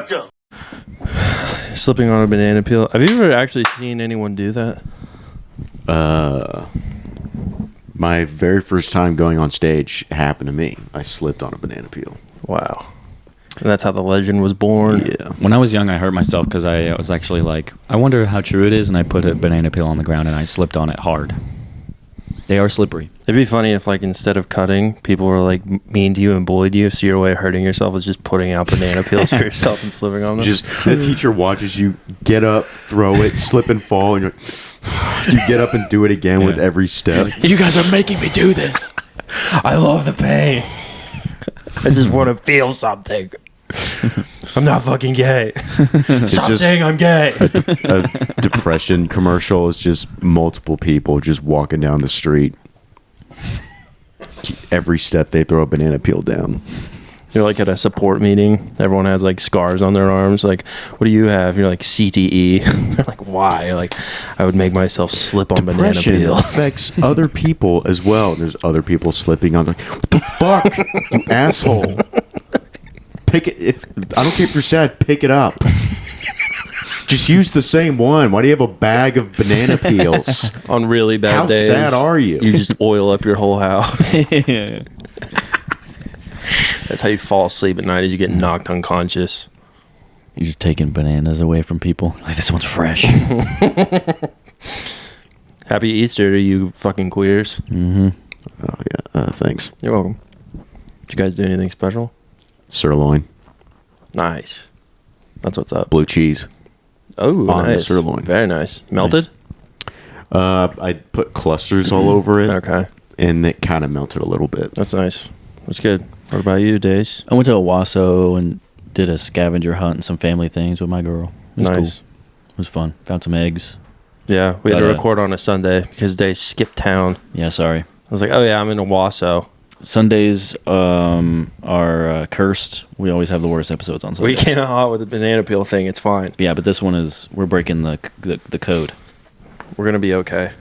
gotcha. Slipping on a banana peel. Have you ever actually seen anyone do that? My very first time going on stage happened to me. I slipped on a banana peel. Wow. And that's how the legend was born. Yeah. When I was young, I hurt myself because I was actually like, I wonder how true it is, and I put a banana peel on the ground and I slipped on it hard. They are slippery. It'd be funny if, like, instead of cutting, people were, like, mean to you and bullied you, so your way of hurting yourself is just putting out banana peels for yourself and slipping on them. Just the teacher watches you get up, throw it, slip and fall, and you get up and do it again with every step. You guys are making me do this. I love the pain. I just want to feel something. I'm not fucking gay. Stop saying I'm gay. A depression commercial is just multiple people just walking down the street. Every step they throw a banana peel down. You're like at a support meeting. Everyone has like scars on their arms. Like, what do you have? You're like CTE. They're like, why? You're like, I would make myself slip on banana peels. Affects other people as well. There's other people slipping on. Like, what the fuck, you asshole! Pick it. I don't care if you're sad. Pick it up. Just use the same one. Why do you have a bag of banana peels? On really bad days. How sad are you? You just oil up your whole house. Yeah. That's how you fall asleep at night, is you get knocked unconscious. You're just taking bananas away from people. Like, this one's fresh. Happy Easter to you fucking queers. Mm-hmm. Oh yeah. Thanks. You're welcome. Did you guys do anything special? Sirloin. Nice. That's what's up. Blue cheese. Oh, on nice. the sirloin. Very nice. Melted? I put clusters all over it. Okay. And it kind of melted a little bit. That's nice. That's good. What about you, Dace? I went to Owasso and did a scavenger hunt and some family things with my girl. It was Nice. cool. It was fun. Found some eggs. Yeah, we had Got to a- record on a Sunday because Dace skipped town. Yeah, sorry. I was like, oh yeah, I'm in Owasso. Sundays are cursed. We always have the worst episodes on We Sundays. came out hot with the banana peel thing. It's fine. Yeah, but this one is, we're breaking the code. We're going to be okay.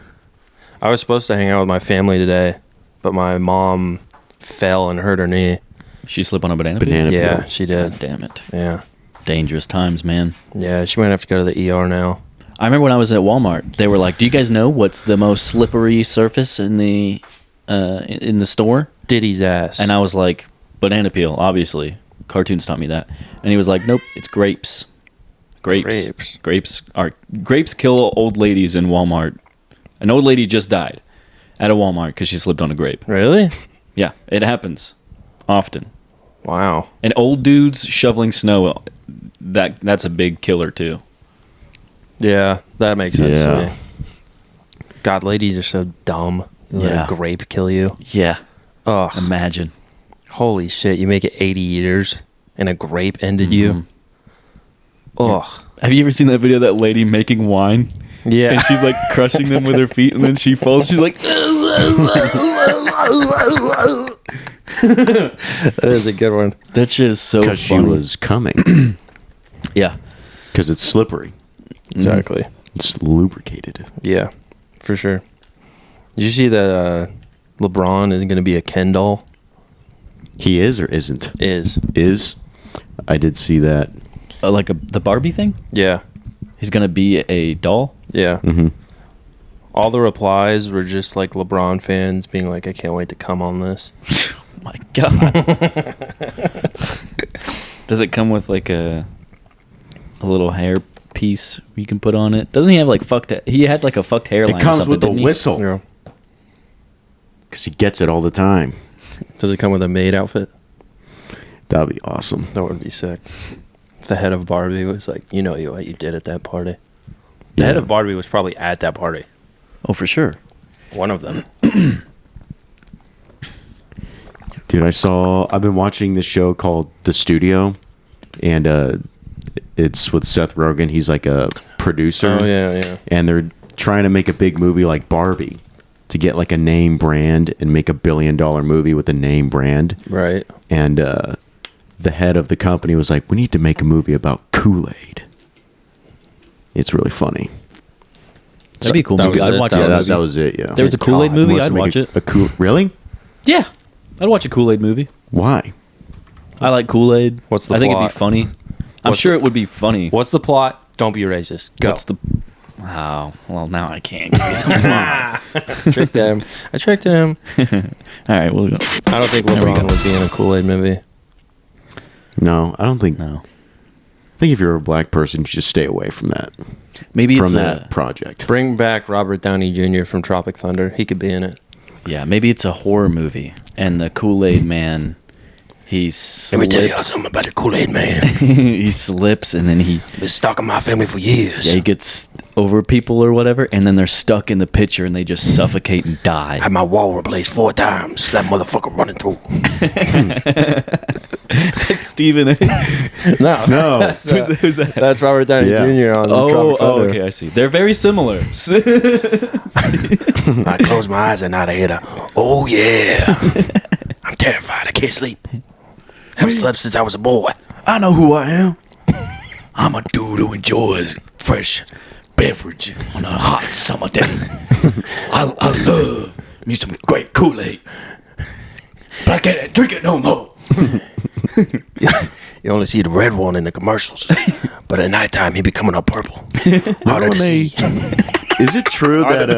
I was supposed to hang out with my family today, but my mom fell and hurt her knee. She slipped on a banana peel? Banana Yeah, peel. she did. God damn it. Yeah. Dangerous times, man. Yeah, she might have to go to the ER now. I remember when I was at Walmart, they were like, do you guys know what's the most slippery surface in the store? Diddy's ass. And I was like, banana peel, obviously. Cartoons taught me that. And he was like, nope, it's grapes. Grapes kill old ladies in Walmart. An old lady just died at a Walmart because she slipped on a grape. Really? Yeah, it happens often. Wow. And old dudes shoveling snow, that's a big killer too. Yeah, that makes sense Yeah. to me. God, ladies are so dumb. You let Yeah. a grape kill you. Yeah, Ugh. imagine. Holy shit. You make it 80 years and a grape ended you. Ugh. Have you ever seen that video of that lady making wine? Yeah. And she's like crushing them with her feet, and then she falls. She's like, That is a good one. that shit is so Because she funny. was coming. Yeah. Because it's slippery. Exactly. It's lubricated. Yeah, for sure. Did you see that LeBron is going to be a Ken doll? He is or isn't? Is. Is. I did see that. Like the Barbie thing? Yeah. He's going to be a doll? Yeah. Mm-hmm. All the replies were just like LeBron fans being like, I can't wait to come on this. Oh my God. Does it come with like a little hair piece you can put on it? Doesn't he have like he had like a fucked hairline It or comes something, with a didn't he? whistle. Yeah. Because he gets it all the time. Does it come with a maid outfit? That'd be awesome. That would be sick. The head of Barbie was like, you know what you did at that party. The head of Barbie was probably at that party. Oh, for sure. One of them. Dude, I've been watching this show called The Studio, and it's with Seth Rogen. He's like a producer. Oh, yeah. And they're trying to make a big movie like Barbie to get like a name brand and make $1 billion movie with a name brand. Right. And the head of the company was like, we need to make a movie about Kool-Aid. It's really funny. That'd be a cool That movie. was I'd it? watch That that. Yeah, movie. that was it, yeah. There was a Kool-Aid movie? wants to I'd make watch it. Really? Yeah. I'd watch a Kool-Aid movie. Why? I like Kool-Aid. What's the I think plot? it'd be funny. I'm sure it would be funny. What's the plot? Don't be racist. Go. What's the? Oh, well, now I can't. Give you the plot. Tricked him. I tricked him. All right, we'll go. I don't think LeBron would be in a Kool-Aid movie. No, I don't think. No. I think if you're a black person, you just stay away from that. Maybe from it's that project. Bring back Robert Downey Jr. from Tropic Thunder. He could be in it. Yeah, maybe it's a horror movie, and the Kool-Aid Man, he slips. Let me tell you something about the Kool-Aid Man. He slips, and then he Been stalking my family for years. he gets over people or whatever, and then they're stuck in the picture, and they just suffocate and die. Had my wall replaced 4 times. That motherfucker running through. It's like Stephen A. No. Who's that? That's Robert Downey Jr. on Tropic Thunder. Okay, I see. They're very similar. I close my eyes and now I hear the, oh yeah. I'm terrified. I can't sleep. Haven't slept since I was a boy. I know who I am. I'm a dude who enjoys fresh beverage on a hot summer day. I love me some great Kool-Aid. But I can't drink it no more. You only see the red one in the commercials. But at nighttime, he be coming up purple. Harder to see. Is it true that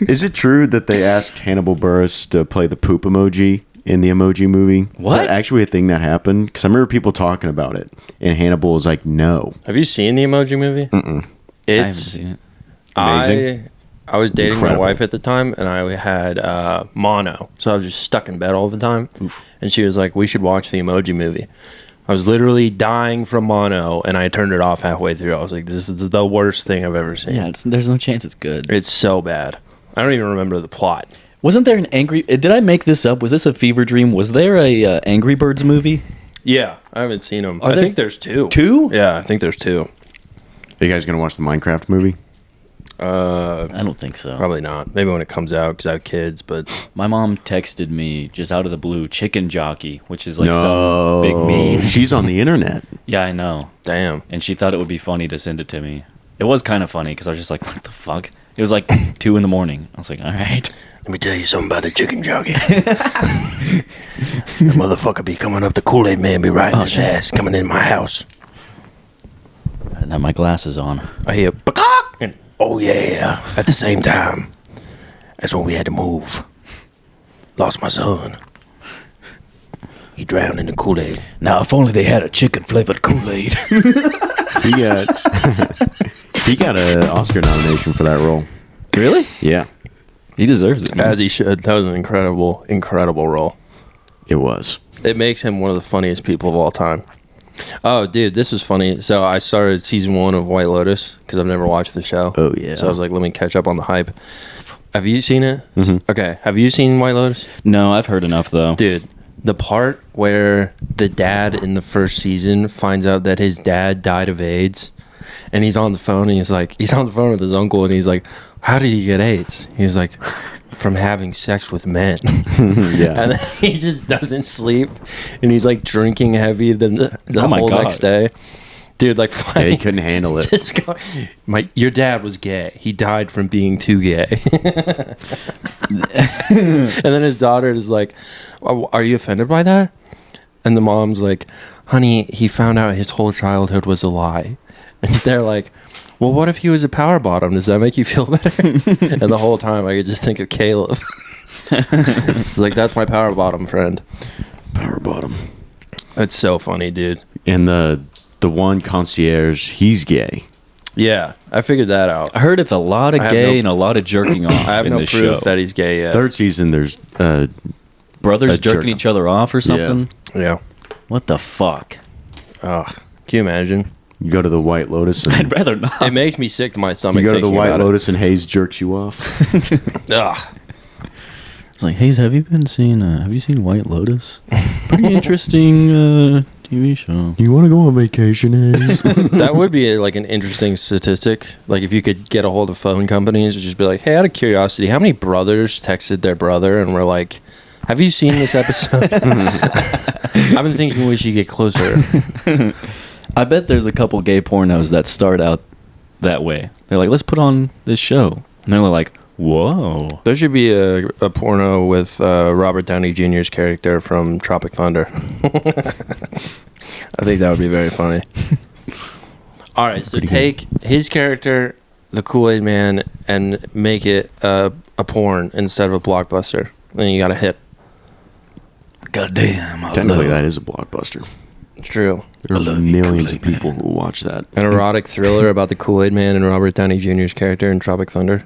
is it true that they asked Hannibal Buress to play the poop emoji in the Emoji Movie? What? Is that actually a thing that happened? Because I remember people talking about it, and Hannibal was like, "No." Have you seen the Emoji Movie? Mm-mm. I haven't It's seen it. Amazing. I was dating Incredible. my wife at the time, and I had mono, so I was just stuck in bed all the time. And she was like, "We should watch the Emoji Movie." I was literally dying from mono, and I turned it off halfway through. I was like, "This is the worst thing I've ever seen." Yeah, there's no chance it's good. It's so bad. I don't even remember the plot. Wasn't there an Angry... Did I make this up? Was this a fever dream? Was there a Angry Birds movie? Yeah, I haven't seen them. Are I there think there's 2. 2? Yeah, I think there's 2. Are you guys gonna watch the Minecraft movie? I don't think so. Probably not. Maybe when it comes out, because I have kids. But My mom texted me just out of the blue, Chicken Jockey, which is like No, some big meme. she's on the internet. Yeah, I know. damn, And she thought it would be funny to send it to me. It was kind of funny because I was just like, what the fuck? It was like 2 in the morning. I was like, all right. let me tell you something about the chicken jockey. The motherfucker be coming up, the Kool-Aid man be riding his ass, coming in my house. I didn't have my glasses on. I hear "Bakak!" and oh yeah at the same time. That's when we had to move. Lost my son. He drowned in the Kool-Aid. Now, if only they had a chicken flavored Kool-Aid. He got he got an Oscar nomination for that role. Really? Yeah, He deserves it, man. As he should. That was an incredible role. it was. It makes him one of the funniest people of all time. Oh, dude, this was funny. So I started season 1 of White Lotus because I've never watched the show. Oh, yeah. So I was like, let me catch up on the hype. Have you seen it? Mhm. Okay. Have you seen White Lotus? No, I've heard enough, though. Dude, the part where the dad in the first season finds out that his dad died of AIDS, and he's on the phone, and he's on the phone with his uncle, and he's like, how did he get AIDS? He was like, from having sex with men. Yeah. And then he just doesn't sleep, and he's like drinking heavy the Oh my whole God. next day. Dude, like, Yeah, funny. he couldn't handle it. Just go, your dad was gay. He died from being too gay. And then his daughter is like, are you offended by that? And the mom's like, honey, he found out his whole childhood was a lie. And they're like, well, what if he was a power bottom? Does that make you feel better? And the whole time I could just think of Caleb. Like, that's my power bottom friend. Power bottom. That's so funny, dude. And the one concierge, he's gay. Yeah, I figured that out. I heard it's a lot of I have gay no- and a lot of jerking off I have in no this proof show. that he's gay yet. Third season, there's Brothers a jerking jerk- each other off or something? Yeah. What the fuck? Ugh. Can you imagine? you go to the White Lotus and I'd rather not. It makes me sick to my stomach. you go to the thinking White about it. Lotus and Hayes jerks you off. Ugh. It's like, Hayes, have you seen White Lotus? Pretty interesting TV show. You want to go on vacation, Hayes? That would be like an interesting statistic. Like if you could get a hold of phone companies and just be like, hey, out of curiosity, how many brothers texted their brother and were like, have you seen this episode? I've been thinking we should get closer. I bet there's a couple gay pornos that start out that way. They're like, let's put on this show. And they're like, whoa. There should be a porno with Robert Downey Jr.'s character from Tropic Thunder. I think that would be very funny. All right, so take his character, the Kool-Aid Man, and make it a porn instead of a blockbuster. Then you got a hit. Goddamn. Technically, that is a blockbuster. It's true. There are millions of people who will watch that. An erotic thriller about the Kool-Aid Man and Robert Downey Jr.'s character in Tropic Thunder.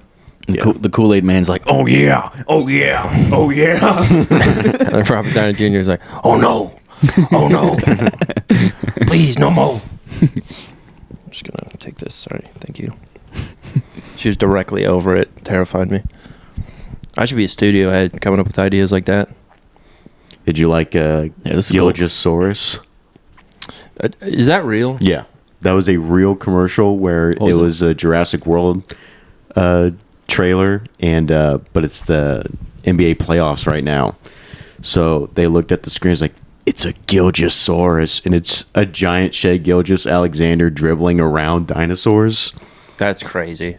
The Kool-Aid Man's like, oh yeah, oh yeah, oh yeah. And Robert Downey Jr. is like, oh no, please, no more. I'm just going to take this. Sorry, thank you. She was directly over it. Terrified me. I should be a studio head coming up with ideas like that. Did you like this is cool. Gilgosaurus? Is that real? Yeah. That was a real commercial where it was a Jurassic World trailer, and but it's the NBA playoffs right now. So they looked at the screen, it's like, it's a Gilgosaurus, and it's a giant Shea Gilgeous-Alexander dribbling around dinosaurs. That's crazy.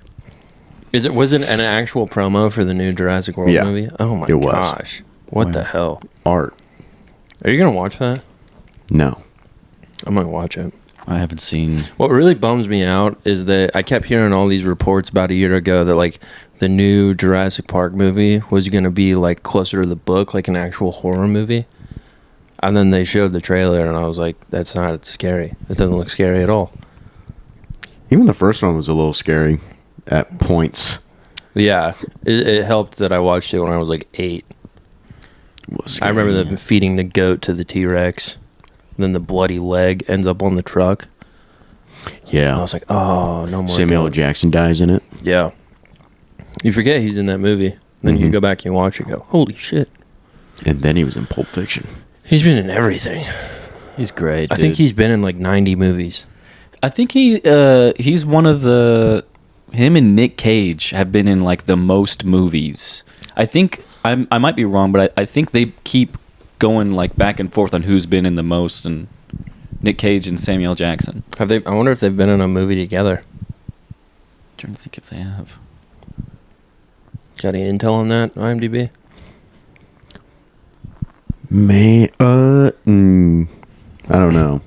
Was it an actual promo for the new Jurassic World movie? Oh my gosh. What the hell? Art. Are you going to watch that? No. I'm going to watch it. I haven't seen. What really bums me out is that I kept hearing all these reports about a year ago that like the new Jurassic Park movie was going to be like closer to the book, like an actual horror movie. And then they showed the trailer and I was like, that's not scary. It doesn't look scary at all. Even the first one was a little scary at points. Yeah. It helped that I watched it when I was like 8. I remember them feeding the goat to the T-Rex. Then the bloody leg ends up on the truck. Yeah. And I was like, oh, no more. Samuel L. Jackson dies in it. Yeah. You forget he's in that movie. Then you go back and watch it and go, holy shit. And then he was in Pulp Fiction. He's been in everything. He's great. I think he's been in like 90 movies. I think he's one of the. Him and Nick Cage have been in like the most movies. I think I might be wrong, but I think they keep going like back and forth on who's been in the most, and Nick Cage and Samuel Jackson. Have they? I wonder if they've been in a movie together. I'm trying to think if they have. Got any intel on that? IMDb. I don't know.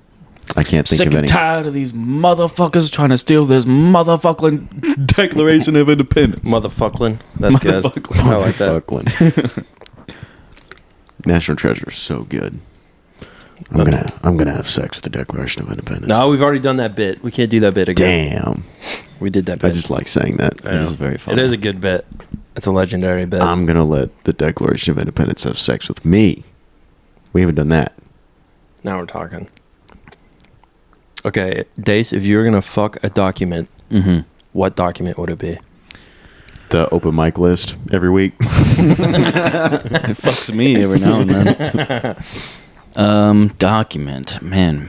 I can't think Sick of any. and tired of these motherfuckers trying to steal this motherfucking Declaration of Independence. Motherfucklin. That's good. I like that. Motherfucklin. National Treasure is so good. I'm gonna have sex with the Declaration of Independence. No, we've already done that bit. We can't do that bit again. Damn. We did that bit. I just like saying that. It is very fun. It is a good bit. It's a legendary bit. I'm gonna let the Declaration of Independence have sex with me. We haven't done that. Now we're talking. Okay, Dace, if you were gonna fuck a document, what document would it be? The open mic list every week. It fucks me every now and then. Document, man.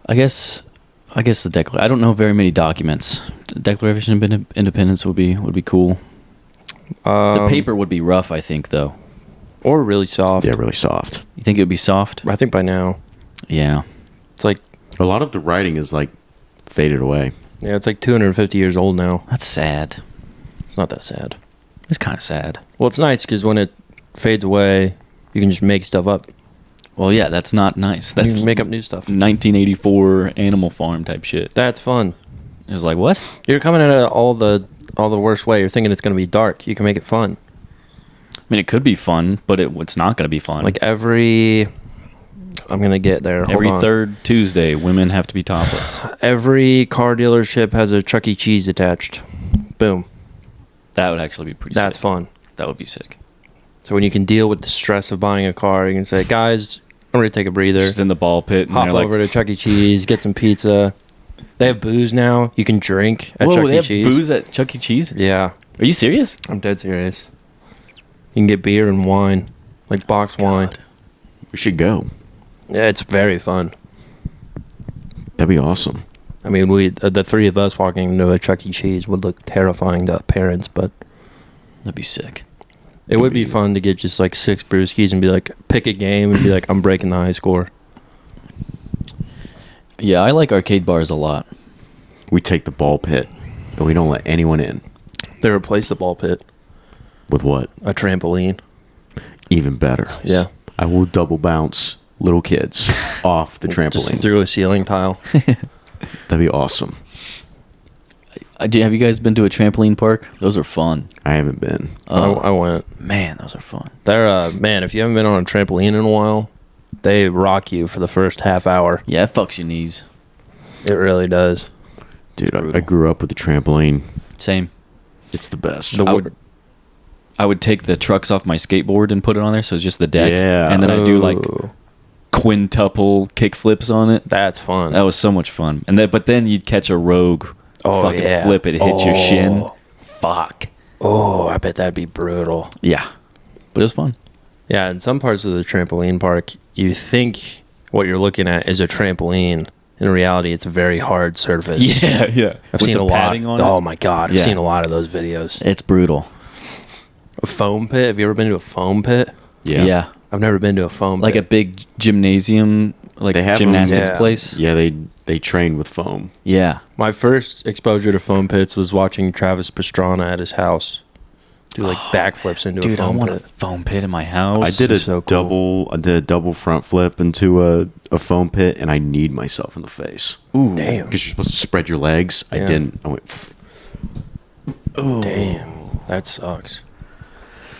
I guess the Declaration. I don't know very many documents. The Declaration of Independence would be cool. The paper would be rough, I think, though. Or really soft. Yeah, really soft. You think it would be soft? I think by now. Yeah. It's like a lot of the writing is like faded away. Yeah, it's like 250 years old now. That's sad. It's not that sad. It's kind of sad. Well, it's nice because when it fades away, you can just make stuff up. Well, yeah, that's not nice. That's you can make up new stuff. 1984 Animal Farm type shit. That's fun. It was like, what? You're coming at it all the worst way. You're thinking it's going to be dark. You can make it fun. I mean, it could be fun, but it's not going to be fun. Like I'm going to get there. Every third Tuesday, women have to be topless. Every car dealership has a Chuck E. Cheese attached. Boom. That would actually be pretty sick. That's fun. That would be sick. So when you can deal with the stress of buying a car, you can say, guys, I'm ready to take a breather. Just in the ball pit. And hop over to Chuck E. Cheese, get some pizza. They have booze now. You can drink at Chuck E. Cheese. They have booze at Chuck E. Cheese? Yeah. Are you serious? I'm dead serious. You can get beer and wine, like boxed wine. We should go. Yeah, it's very fun. That'd be awesome. I mean, the three of us walking into a Chuck E. Cheese would look terrifying to parents, but that'd be sick. It would be fun to get just like 6 brewskis and be like, pick a game and be like, I'm breaking the high score. Yeah, I like arcade bars a lot. We take the ball pit and we don't let anyone in. They replace the ball pit. With what? A trampoline. Even better. Yeah. I will double bounce little kids off the trampoline. Just through a ceiling tile. That'd be awesome. Have you guys been to a trampoline park? Those are fun. I haven't been. I went. Man, those are fun. They're man, if you haven't been on a trampoline in a while, they rock you for the first half hour. Yeah, it fucks your knees. It really does. Dude, I grew up with the trampoline. Same. It's the best. I would take the trucks off my skateboard and put it on there, so it's just the deck. Yeah. And then I do like Ooh, quintuple kick flips on it. that's fun. That was so much fun. But then you'd catch a rogue fucking flip. It hits your shin. Fuck. Oh, I bet that'd be brutal. Yeah. But it was fun. Yeah, in some parts of the trampoline park, you think what you're looking at is a trampoline. In reality, it's a very hard surface. Yeah. I've seen a lot. On it. Oh my god, I've Yeah. seen a lot of those videos. It's brutal. A foam pit. Have you ever been to a foam pit? Yeah. I've never been to a foam Like a pit. big gymnasium, like They have gymnastics them, yeah. place. Yeah, they train with foam. Yeah. My first exposure to foam pits was watching Travis Pastrana at his house do like backflips into a Dude, I foam want pit. a foam pit in my house. I did a so cool. double front flip into a foam pit, and I kneed myself in the face Ooh. Damn. because you're supposed to spread your legs. I Yeah. didn't. I went. Pff. Damn, that sucks.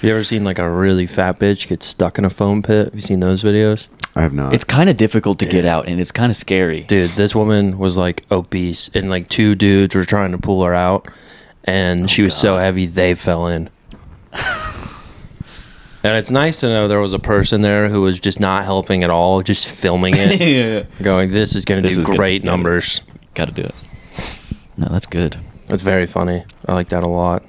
You ever seen like a really fat bitch get stuck in a foam pit? Have you seen those videos? I have not. It's kind of difficult to get out, and it's kind of scary. Dude, this woman was like obese, and like two dudes were trying to pull her out, and she was so heavy they fell in. And it's nice to know there was a person there who was just not helping at all, just filming it, Yeah. going, "This is going to do great numbers." Got to do it. No, that's good. That's very funny. I like that a lot.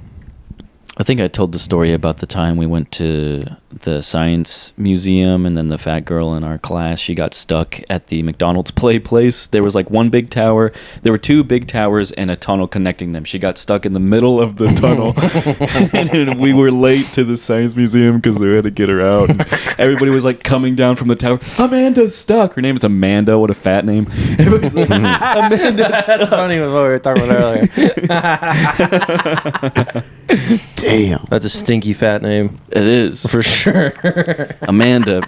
I think I told the story about the time we went to the science museum, and then the fat girl in our class, she got stuck at the McDonald's play place. There was like one big tower. There were two big towers and a tunnel connecting them. She got stuck in the middle of the tunnel. And we were late to the science museum because they had to get her out. And everybody was like coming down from the tower. Amanda's stuck. Her name is Amanda. What a fat name. Everybody's like, Amanda's stuck. That's funny with what we were talking about earlier. Damn. That's a stinky fat name It is. for sure. Amanda.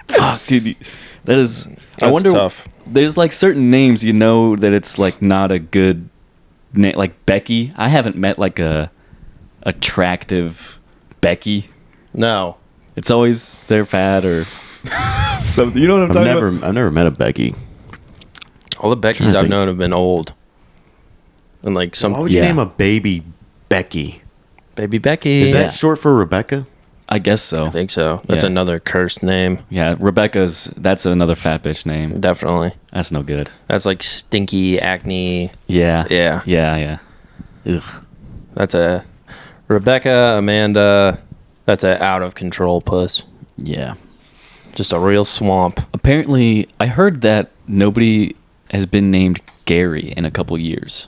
Fuck, dude. That is. I That's wonder. tough. There's like certain names you know that it's like not a good name. Like Becky. I haven't met like a attractive Becky. No. It's always they're fat or something. You know what I'm talking about? I've never met a Becky. All the Trying Beckys to I've think. known have been old. And like some Why would you Yeah. name a baby Becky? baby Becky. Is Yeah. that short for Rebecca? I guess so. I think so. That's Yeah. another cursed name. Yeah, that's another fat bitch name. Definitely. That's no good. That's like stinky acne. Yeah. Yeah. Yeah. Ugh. That's a Rebecca, Amanda. That's a out of control puss. Yeah. Just a real swamp. Apparently, I heard that nobody has been named Gary in a couple years.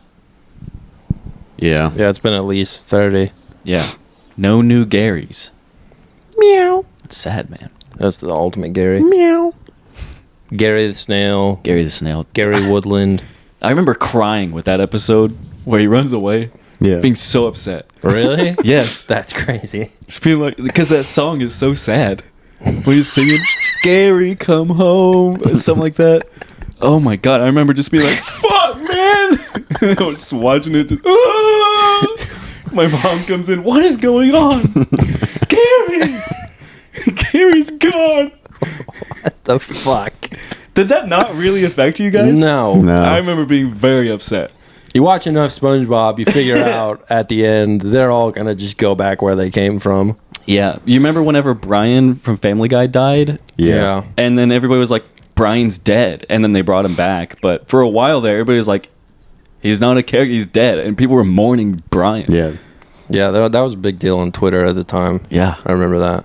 Yeah. Yeah, it's been at least 30. Yeah. No new Garys. Meow. It's sad, man. That's the ultimate Gary. Meow. Gary the Snail. Gary the Snail. Gary Woodland. I remember crying with that episode where he runs away, Yeah. being so upset. Really? Yes. That's crazy. Just feeling like, because that song is so sad. When he's singing, Gary, come home, or something like that. Oh my God. I remember just being like, fuck, man. I was just watching it. Just, "Ah!" My mom comes in. What is going on? Gary! Gary's gone. The fuck? Did that not really affect you guys? No. No. I remember being very upset. You watch enough SpongeBob, you figure out at the end they're all gonna just go back where they came from. Yeah. You remember whenever Brian from Family Guy died? Yeah. And then everybody was like, Brian's dead. And then they brought him back. But for a while there, everybody was like, he's not a character, he's dead. And people were mourning Brian. Yeah. Yeah, that was a big deal on Twitter at the time. Yeah. I remember that.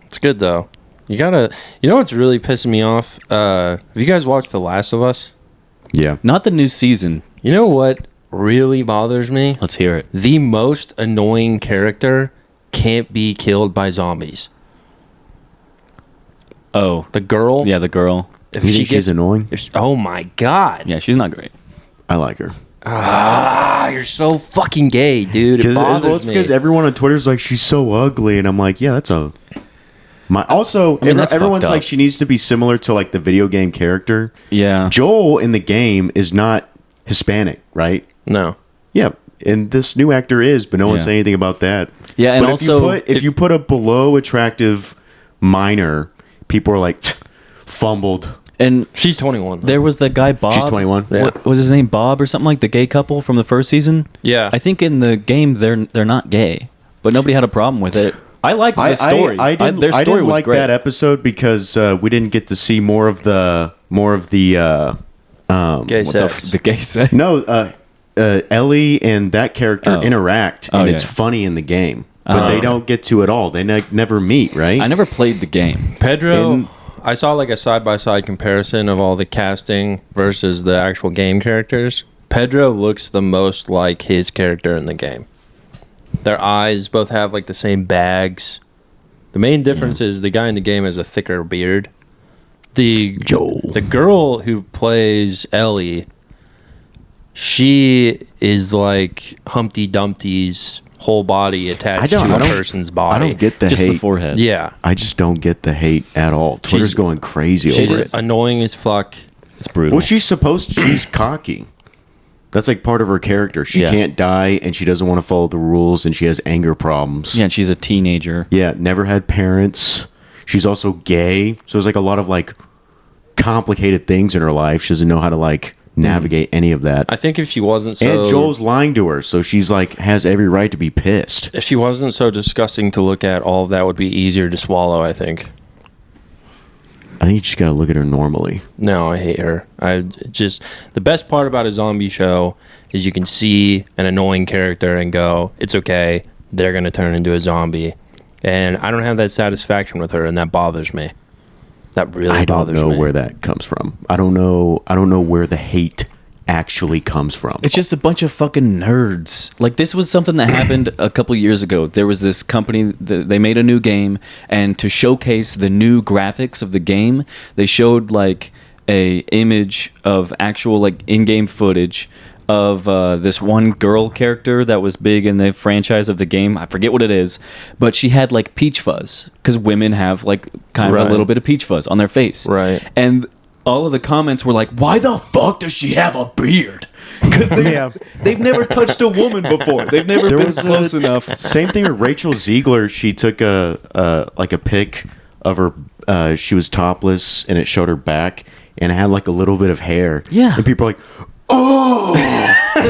It's good though. You know what's really pissing me off? Have you guys watched The Last of Us? Yeah. Not the new season. You know what really bothers me? Let's hear it. The most annoying character can't be killed by zombies. Oh. The girl. Yeah, the girl. If You she think gets, she's annoying? oh my god. Yeah, she's not great. I like her. Ah, you're so fucking gay, dude. It bothers Well, it's me. because everyone on Twitter's like, she's so ugly. And I'm like, yeah, that's a That's everyone's fucked like up. she needs to be similar to like the video game character. Yeah. Joel in the game is not Hispanic, right? No. Yeah, and this new actor is, but no one Yeah. said anything about that. Yeah, and but also if you put a below attractive minor, people are like fumbled. And She's 21. Though. there was the guy Bob. She's 21. Yeah. What was his name? Bob or something, like the gay couple from the first season. Yeah. I think in the game they're not gay, but nobody had a problem with it. I liked the story. I didn't, their I story didn't was like great. that episode because we didn't get to see more of the Gay What the, sex. the gay sex. no Ellie and that character interact, and it's yeah. funny in the game, but they don't get to at all. They never meet, right? I never played the game. Pedro, In- I saw like a side-by-side comparison of all the casting versus the actual game characters. Pedro looks the most like his character in the game. Their eyes both have like the same bags. The main difference is the guy in the game has a thicker beard. The girl who plays Ellie, she is like Humpty Dumpty's whole body attached to a person's body. I don't get the Just hate. the forehead. Yeah. I just don't get the hate at all. Twitter's She's- going crazy She's over it. annoying as fuck. It's brutal. Well, she's cocky. That's like part of her character. She Yeah. can't die, and she doesn't want to follow the rules, and she has anger problems. Yeah, and she's a teenager. Yeah, never had parents. She's also gay, so there's like a lot of like complicated things in her life. She doesn't know how to like navigate any of that. I think if she wasn't so And Joel's lying to her, so she's like has every right to be pissed. if she wasn't so disgusting to look at, all of that would be easier to swallow, I think. I think you just gotta look at her normally. No, I hate her. I just the best part about a zombie show is you can see an annoying character and go, "It's okay. They're going to turn into a zombie." And I don't have that satisfaction with her, and that bothers me. That really I don't bothers know me. where that comes from. I don't know where the hate actually comes from. It's just a bunch of fucking nerds. Like, this was something that happened a couple years ago. There was this company that they made a new game, and to showcase the new graphics of the game, they showed like a image of actual like in-game footage of this one girl character that was big in the franchise of the game. I forget what it is, but she had like peach fuzz, because women have like kind of Right. a little bit of peach fuzz on their face. Right. And all of the comments were like, "Why the fuck does she have a beard?" Because they've never touched a woman before. They've never There been was close enough. Same thing with Rachel Ziegler. She took a pic of her. She was topless, and it showed her back, and it had like a little bit of hair. Yeah. and people are like, "Oh,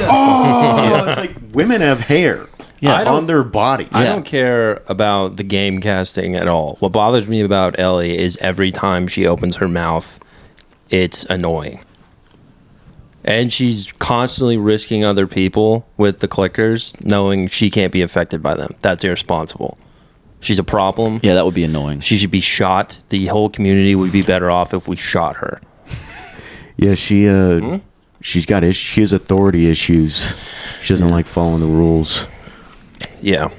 oh!" It's like women have hair Yeah. on their bodies. I don't care about the game casting at all. What bothers me about Ellie is every time she opens her mouth, it's annoying. And she's constantly risking other people with the clickers, knowing she can't be affected by them. That's irresponsible. She's a problem. Yeah, that would be annoying. She should be shot. The whole community would be better off if we shot her. Yeah, she's got issues. She has authority issues. She doesn't like following the rules. Yeah.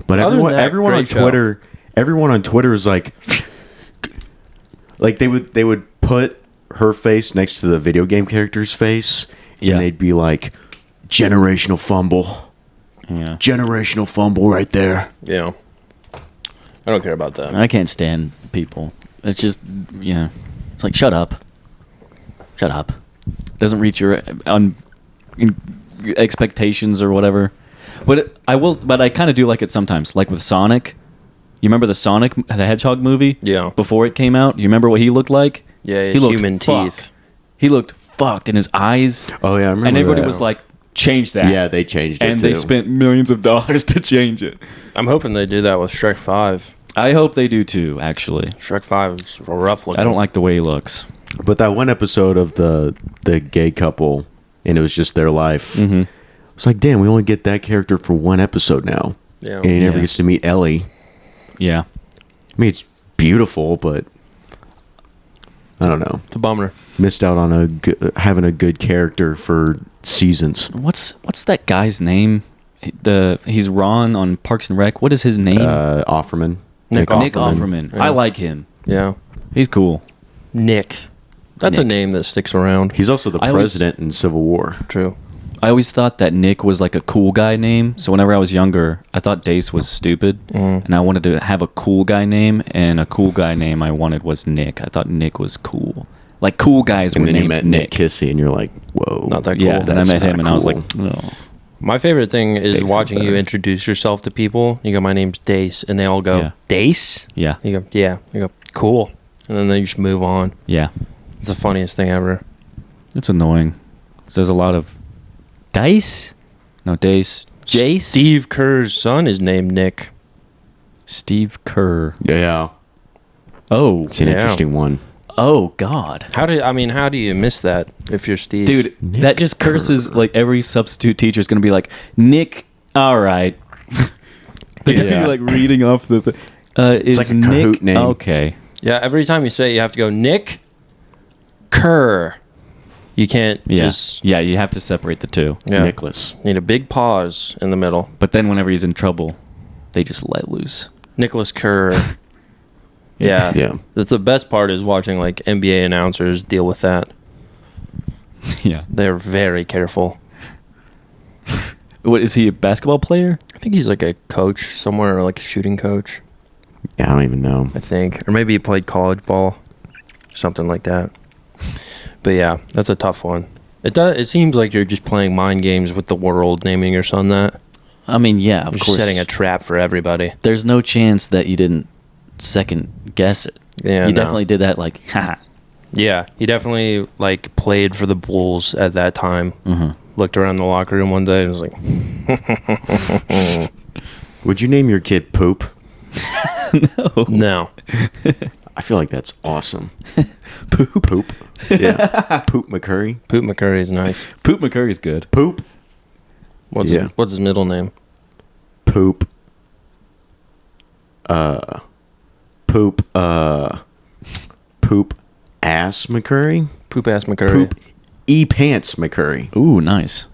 But Other than that, everyone on great show. Twitter is like they would put her face next to the video game character's face, Yeah. and they'd be like, generational fumble right there. Yeah. I don't care about that. I can't stand people. It's just, yeah. It's like, shut up. Shut up. Doesn't reach your expectations or whatever. But I kind of do like it sometimes. Like with Sonic. You remember the Sonic the Hedgehog movie? Yeah. Before it came out? You remember what he looked like? Yeah, he his looked human fucked. teeth. He looked fucked in his eyes. Oh yeah, I remember. And everybody that. was like, change that. yeah, they changed it And too. they spent millions of dollars to change it. I'm hoping they do that with Shrek 5. I hope they do too, actually. Shrek 5 is rough looking. I don't like the way he looks. But that one episode of the gay couple, and it was just their life. Mm-hmm. It's like, damn, we only get that character for one episode now, Yeah. and he never Yeah. gets to meet Ellie. Yeah. I mean, it's beautiful, but I don't know. It's a bummer. Missed out on having a good character for seasons. What's that guy's name? He's Ron on Parks and Rec. What is his name? Offerman. Nick Nick Offerman. Yeah. I like him. Yeah. He's cool. Nick. That's a Nick. name that sticks around. He's also the I always- president in Civil War. True. I always thought that Nick was like a cool guy name. So whenever I was younger, I thought Dace was stupid, and I wanted to have a cool guy name. And a cool guy name I wanted was Nick. I thought Nick was cool. Like cool guys And were then you named met Nick. Nick Kissy, and you're like, whoa. Not that cool. Yeah, and I That's met him, not and I was cool. like, oh. My favorite thing is Dace is watching you better. introduce yourself to people. You go, my name's Dace, and they all go, Yeah. Dace? Yeah, You go, yeah. You go, cool. And then they just move on. yeah. It's the funniest thing ever. It's annoying. So there's a lot of Dice. No, Dace. Jace. Steve Kerr's son is named Nick. Steve Kerr. Yeah. Oh. It's an Yeah. interesting one. Oh God. How do you miss that if you're Steve? Dude, Nick that just curses. Kerr. Like every substitute teacher is gonna be like, Nick. All right. They're gonna Yeah. be like reading off the. Is like a Nick Kahoot name. okay? Yeah, every time you say it, you have to go Nick Kerr. You can't Yeah. just Yeah, you have to separate the two. yeah. Nicholas. Need a big pause in the middle. But then whenever he's in trouble, they just let loose. Nicholas Kerr. Yeah. Yeah. That's the best part is watching like NBA announcers deal with that. Yeah. They're very careful. What is he? A basketball player? I think he's like a coach somewhere, or like a shooting coach, Yeah, I don't even know. I think. Or maybe he played college ball. Something like that. But yeah, that's a tough one. It seems like you're just playing mind games with the world, naming your son that. I mean, yeah, of You're course. setting a trap for everybody. There's no chance that you didn't second guess it. Yeah, You no. definitely did that. Like, haha. Yeah, he definitely like played for the Bulls at that time. Mm-hmm. Looked around the locker room one day and was like, Would you name your kid Poop? no. I feel like that's awesome. Poop. Yeah. Poop McCurry. Poop McCurry is nice. Poop McCurry's good. Poop. What's Yeah. what's his middle name? Poop. Poop. Poop. Ass McCurry. Poop ass McCurry. Poop. Pants McCurry. Ooh, nice.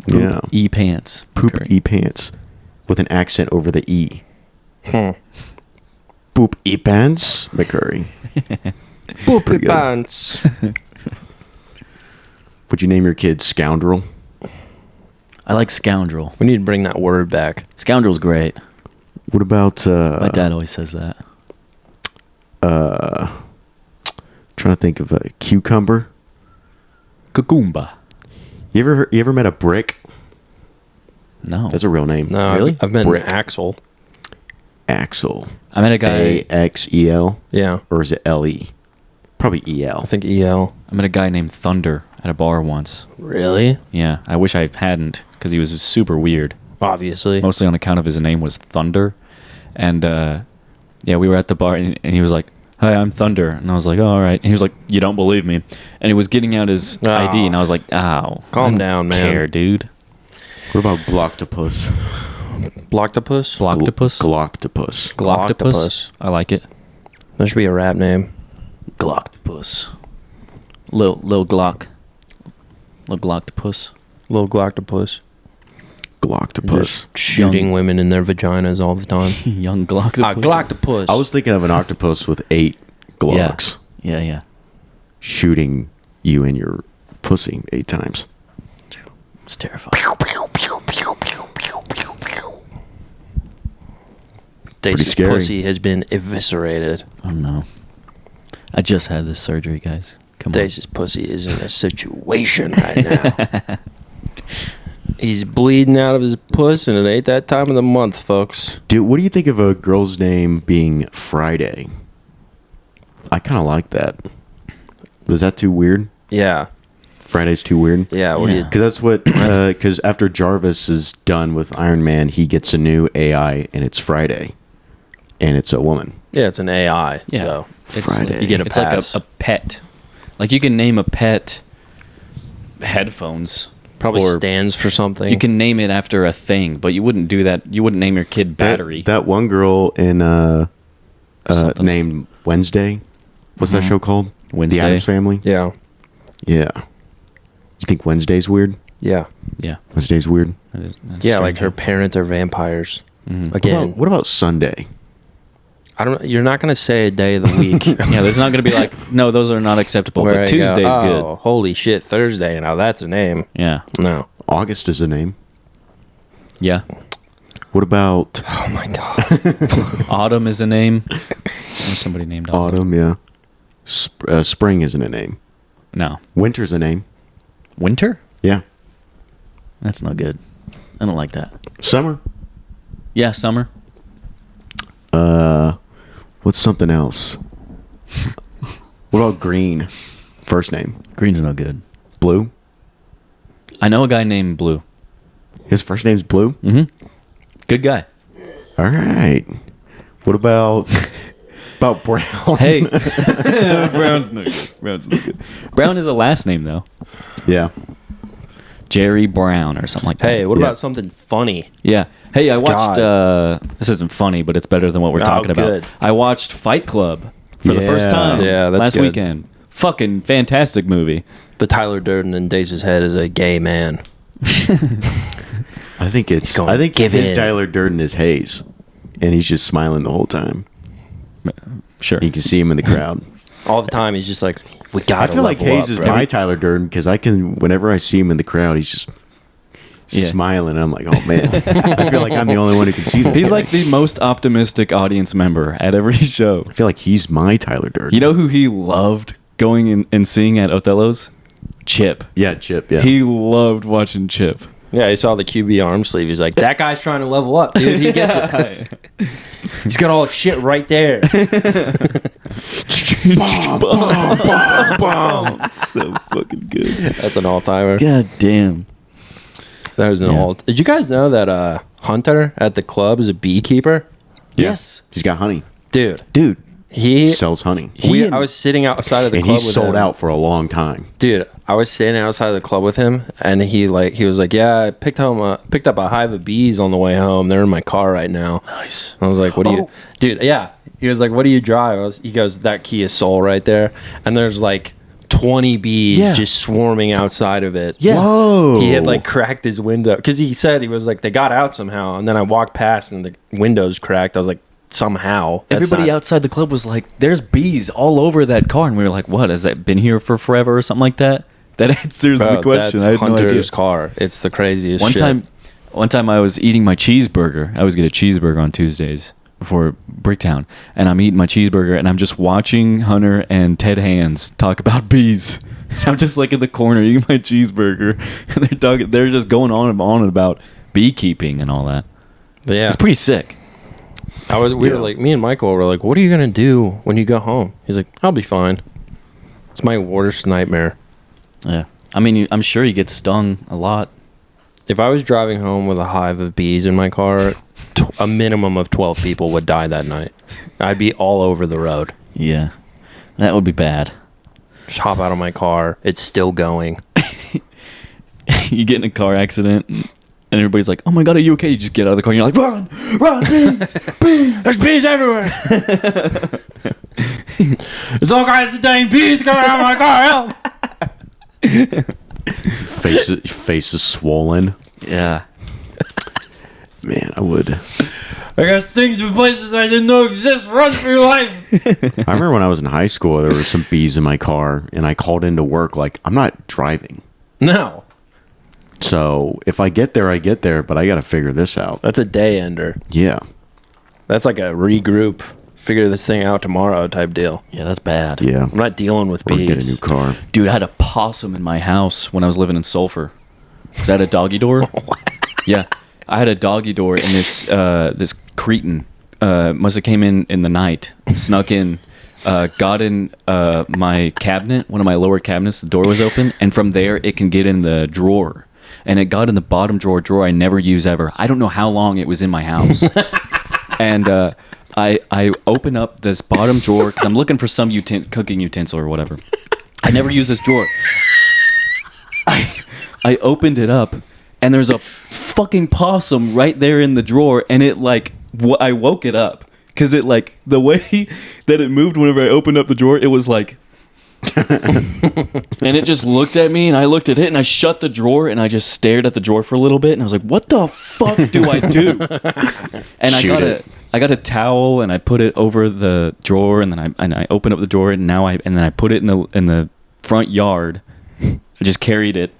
Yeah. E pants. Poop McCurry. Pants with an accent over the E. Hmm. Poop Pants McCurry. Poop Pretty good. pants. Would you name your kid Scoundrel? I like scoundrel. We need to bring that word back. Scoundrel's great. What about My dad always says that. trying to think of a cucumber? Cucumba. You ever met a brick? No. That's a real name. No, Really? I've been Brick. Axel. Axel. I met a guy. AXEL? Yeah, Or is it LE? Probably I EL. think EL. I met a guy named Thunder at a bar once. Really? Yeah, I wish I hadn't because he was super weird. Obviously. Mostly on account of his name was Thunder, and yeah, we were at the bar and he was like, "Hi, I'm Thunder," and I was like, "Oh, all right." And he was like, "You don't believe me," and he was getting out his ID, and I was like, "Ow, Calm I don't down, man. care, dude." What about Gloctopus? Blocktopus? Gloctopus. Gloctopus. Gloctopus. I like it. That should be a rap name. Gloctopus. Lil Glock. Lil Gloctopus. Little Gloctopus. Gloctopus. Just shooting Young. women in their vaginas all the time. Young Gloctopus. Gloctopus. I was thinking of an octopus with 8 Glocks Yeah. shooting you in your pussy 8 times. It's terrifying. Dace's scary. pussy has been eviscerated. Oh no. I just had this surgery, guys. Come Dace's pussy is in a situation right now. He's bleeding out of his puss, and it ain't that time of the month, folks. Dude, what do you think of a girl's name being Friday? I kind of like that. Was that too weird? Yeah. Friday's too weird? Yeah. What do you? Yeah. Because that's what, because after Jarvis is done with Iron Man, he gets a new AI, and it's Friday. And it's a woman. Yeah, it's an AI. Yeah. So It's Friday. you get a It's pass. like a pet. Like you can name a pet headphones. Probably or stands for something. you can name it after a thing, but you wouldn't do that. You wouldn't name your kid battery. That one girl in Something. named Wednesday. What's that show called? Wednesday. The Addams Family. Yeah. Yeah. You think Wednesday's weird? Yeah. Yeah. Wednesday's weird. That's Yeah. Like strange. her parents are vampires. Mhm. Again, What about Sunday? I don't. You're not gonna say a day of the week. Yeah, there's not going to be like, no, those are not acceptable, where I but go, Tuesday's oh, good. Holy shit, Thursday. Now that's a name. Yeah. No. August is a name. Yeah. What about Oh my god. Autumn is a name. There's somebody named Autumn. autumn? Yeah. Spring isn't a name. No. Winter's a name. Winter? Yeah. That's not good. I don't like that. Summer. Yeah, summer. What's something else? What about green? First name. Green's no good. Blue. I know a guy named Blue. His first name's Blue. Mm-hmm. Good guy. All right. What about Brown? Hey. Brown's no good. Brown's no good. Brown is a last name, though. Yeah. Jerry Brown or something like that. Hey, what Yeah. about something funny? Yeah. Hey, I watched, God. this isn't funny, but it's better than what we're talking about. good. I watched Fight Club for the first Yeah. time Yeah, that's last good. weekend. Fucking fantastic movie. The Tyler Durden in Daze's head is a gay man. I think it's. going, I think "Give his in." Tyler Durden is Hayes, and he's just smiling the whole time. Sure. You can see him in the crowd. All the time, he's just like, we I gotta feel like level Hayes up, is bro. my Tyler Durden because I can. Whenever I see him in the crowd, he's just Yeah. smiling. And I'm like, oh man, I feel like I'm the only one who can see this. He's guy. like the most optimistic audience member at every show. I feel like he's my Tyler Durden. You know who he loved going in and seeing at Othello's? Chip. Yeah, Chip. Yeah. He loved watching Chip. Yeah, he saw the QB arm sleeve. He's like, that guy's trying to level up, dude. He gets it. He's got all the shit right there. So fucking good. That's an all-timer. God damn. There's an Yeah. alt. Did you guys know that Hunter at the club is a beekeeper? Yes. He's got honey. Dude, Dude. He he sells honey, I was sitting outside of the and club he's with sold him. out for a long time. Dude, I was standing outside of the club with him, and he was like, "Yeah, I picked up a hive of bees on the way home. They're in my car right now." Nice. I was like, "What do you, dude?" Yeah, he was like, "What do you drive?" He goes, "That Kia Soul right there," and there's like 20 bees Yeah. just swarming outside of it. Yeah. Whoa. He had like cracked his window because he said he was like, they got out somehow, and then I walked past and the windows cracked. I was like, somehow. That's Everybody not- outside the club was like, there's bees all over that car. And we were like, what? Has that been here for forever or something like that? That answers Bro, the question. that's I had no idea. Hunter's car. It's the craziest One shit. time I was eating my cheeseburger. I always get a cheeseburger on Tuesdays before Bricktown. And I'm eating my cheeseburger and I'm just watching Hunter and Ted Hands talk about bees. I'm just like in the corner eating my cheeseburger and they're just going on about beekeeping and all that. Yeah. It's pretty sick. We were like, me and Michael were like, what are you going to do when you go home? He's like, I'll be fine. It's my worst nightmare. Yeah. I mean, I'm sure you get stung a lot. If I was driving home with a hive of bees in my car, a minimum of 12 people would die that night. I'd be all over the road. Yeah. That would be bad. Just hop out of my car. It's still going. You get in a car accident and everybody's like, oh my God, are you okay? You just get out of the car and you're like, run, bees, bees. There's bees everywhere. There's all kinds of dang bees coming out of my car. Help. Face is swollen. Yeah. Man, I would. I got stings from places I didn't know exist. Run for your life. I remember when I was in high school, there were some bees in my car, and I called into work like, I'm not driving. No. So if I get there, I get there, but I got to figure this out. That's a day ender. Yeah. That's like a regroup, figure this thing out tomorrow type deal. Yeah, that's bad. Yeah. I'm not dealing with Or get a new bees. car. Dude, I had a possum in my house when I was living in Sulphur. Because I had a doggy door. Yeah. I had a doggy door, and this cretin must have came in the night, snuck in, got in my cabinet, one of my lower cabinets. The door was open, and from there it can get in the drawer. And it got in the bottom drawer I never use ever. I don't know how long it was in my house. And I open up this bottom drawer because I'm looking for some cooking utensil or whatever. I never use this drawer. I opened it up, and there's a fucking possum right there in the drawer, and it like I woke it up because it like the way that it moved whenever I opened up the drawer, it was like. And it just looked at me, and I looked at it, and I shut the drawer, and I just stared at the drawer for a little bit, and I was like, "What the fuck do I do?" And Shoot I got a towel and I put it over the drawer, and then I opened up the drawer, and then I put it in the front yard. I just carried it,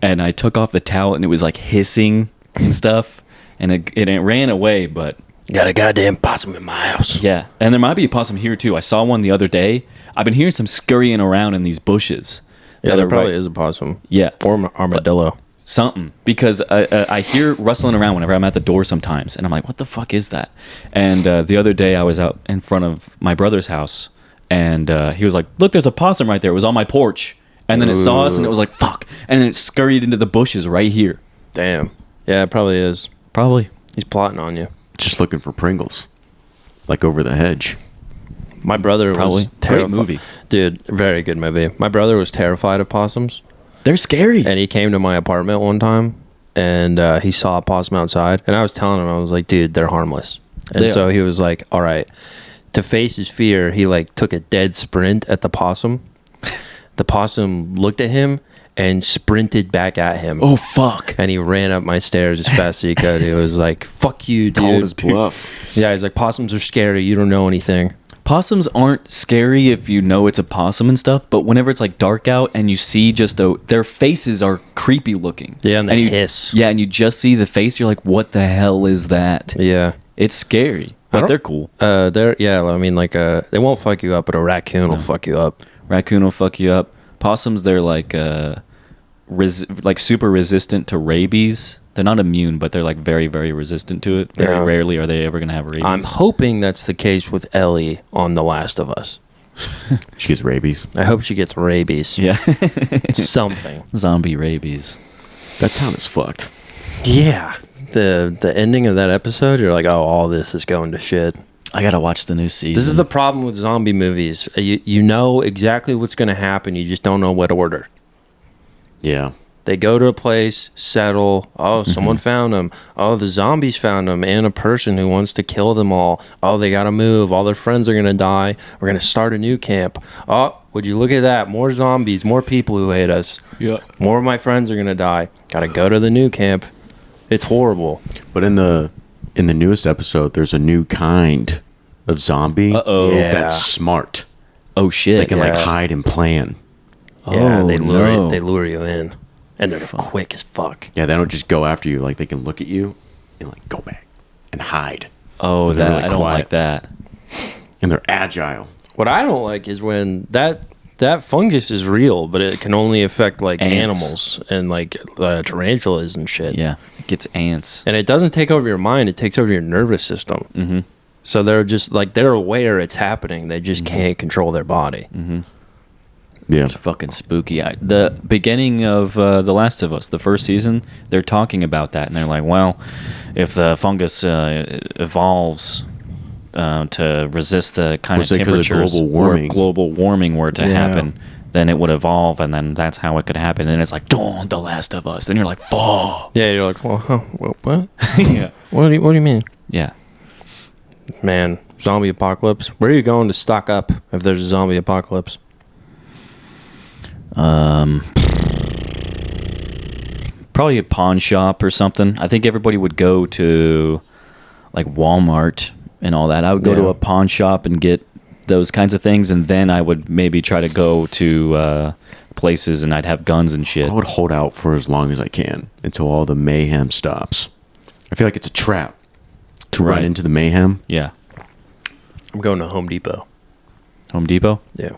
and I took off the towel, and it was like hissing and stuff, and it ran away. But Got a goddamn possum in my house. yeah, and there might be a possum here too. I saw one the other day. I've been hearing some scurrying around in these bushes. Yeah, there probably is a possum. Yeah, Or an armadillo. something, because I hear rustling around whenever I'm at the door sometimes, and I'm like, what the fuck is that? And the other day I was out in front of my brother's house, and he was like, look, there's a possum right there. It was on my porch, and then it saw us, and it was like, fuck, and then it scurried into the bushes right here. Damn. Yeah, it probably is. Probably. He's plotting on you. Just looking for Pringles, like over the hedge. My brother Probably. was Great terrified. movie. Dude, very good movie. My brother was terrified of possums. They're scary. And he came to my apartment one time, and he saw a possum outside. And I was telling him, I was like, dude, they're harmless. And They so are. he was like, all right. To face his fear, he like took a dead sprint at the possum. The possum looked at him and sprinted back at him. Oh, fuck. And he ran up my stairs as fast as he could. He was like, fuck you, Called his dude. bluff. Yeah, he's like, possums are scary. You don't know anything. Possums aren't scary if you know it's a possum and stuff, but whenever it's like dark out and you see their faces are creepy looking. Yeah, and they you, hiss. Yeah, and you just see the face, you're like, what the hell is that? Yeah. It's scary, I but don't- they're cool. I mean, like, they won't fuck you up, but a raccoon will fuck you up. Raccoon will fuck you up. Possums, they're like like super resistant to rabies. They're not immune, but they're like very, very resistant to it. Very Yeah. rarely are they ever going to have rabies. I'm hoping that's the case with Ellie on The Last of Us. She gets rabies. I hope she gets rabies. Yeah. Something. Zombie rabies. That town is fucked. Yeah. The ending of that episode, you're like, oh, all this is going to shit. I got to watch the new season. This is the problem with zombie movies. You know exactly what's going to happen. You just don't know what order. Yeah. They go to a place, settle. Oh, someone found them. Oh, the zombies found them and a person who wants to kill them all. Oh, they got to move. All their friends are going to die. We're going to start a new camp. Oh, would you look at that? More zombies, more people who hate us. Yeah. More of my friends are going to die. Got to go to the new camp. It's horrible. But in the newest episode, there's a new kind of zombie Uh-oh. Yeah. that's smart. Oh, shit. They can like Yeah. hide and plan. Yeah, Oh, they lure no. they lure you in. And they're quick as fuck. Yeah, they don't just go after you. Like they can look at you and like go back and hide. Oh, They're that really I don't quiet. like that. And they're agile. What I don't like is when that fungus is real, but it can only affect like Ants. animals and like tarantulas and shit. Yeah, it gets ants. And it doesn't take over your mind; it takes over your nervous system. Mm-hmm. So they're just like they're aware it's happening. They just can't control their body. Yeah. It's fucking spooky. The beginning of The Last of Us, the first season, they're talking about that, and they're like, well, if the fungus evolves to resist the kind Was of it 'cause of temperatures global warming? or global warming were to Yeah. happen, then it would evolve, and then that's how it could happen. And it's like, dawn, The Last of Us. Then you're like, fuck. Yeah, you're like, well, huh, what? Yeah. What do you mean, Yeah. man? Zombie apocalypse. Where are you going to stock up if there's a zombie apocalypse? Probably a pawn shop or something. I think everybody would go to like Walmart and all that. I would go to Yeah. a pawn shop and get those kinds of things, and then I would maybe try to go to places and I'd have guns and shit. I would hold out for as long as I can until all the mayhem stops. I feel like it's a trap to Right. run into the mayhem. Yeah. I'm going to Home Depot. Home Depot? Yeah,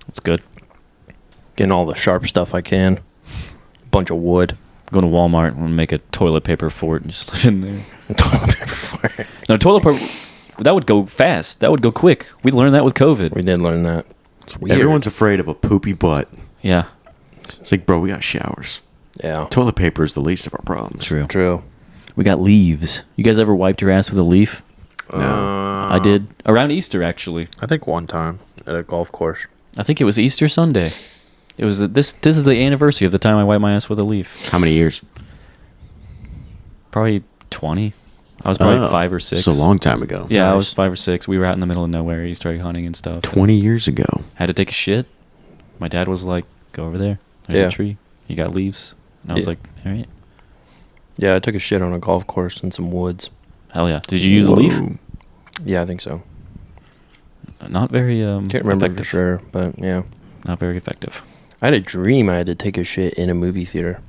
That's good. getting all the sharp stuff I can. Bunch of wood. Go to Walmart and make a toilet paper fort and just live in there. Toilet paper fire. No, toilet paper, that would go fast. That would go quick. We learned that with COVID. We did learn that. It's weird. Everyone's afraid of a poopy butt. Yeah, It's like, bro, we got showers. Yeah. Toilet paper is the least of our problems. true. True. We got leaves. You guys ever wiped your ass with a leaf? No. I did. Around Easter, actually. I think one time at a golf course. I think it was Easter Sunday. It was this is the anniversary of the time I wiped my ass with a leaf. How many years? Probably 20. I was probably Oh, 5 or 6. It's a long time ago. Yeah, I Nice. was 5 or 6. We were out in the middle of nowhere, Easter egg hunting and stuff. 20 years ago. Had to take a shit. My dad was like, "Go over there. There's Yeah. a tree. You got leaves." And I was Yeah. like, "All right, Yeah, I took a shit on a golf course in some woods. hell yeah." Did you use a leaf? Whoa. Yeah, I think so. Not very Can't remember effective. for sure, but yeah. Not very effective. I had a dream I had to take a shit in a movie theater.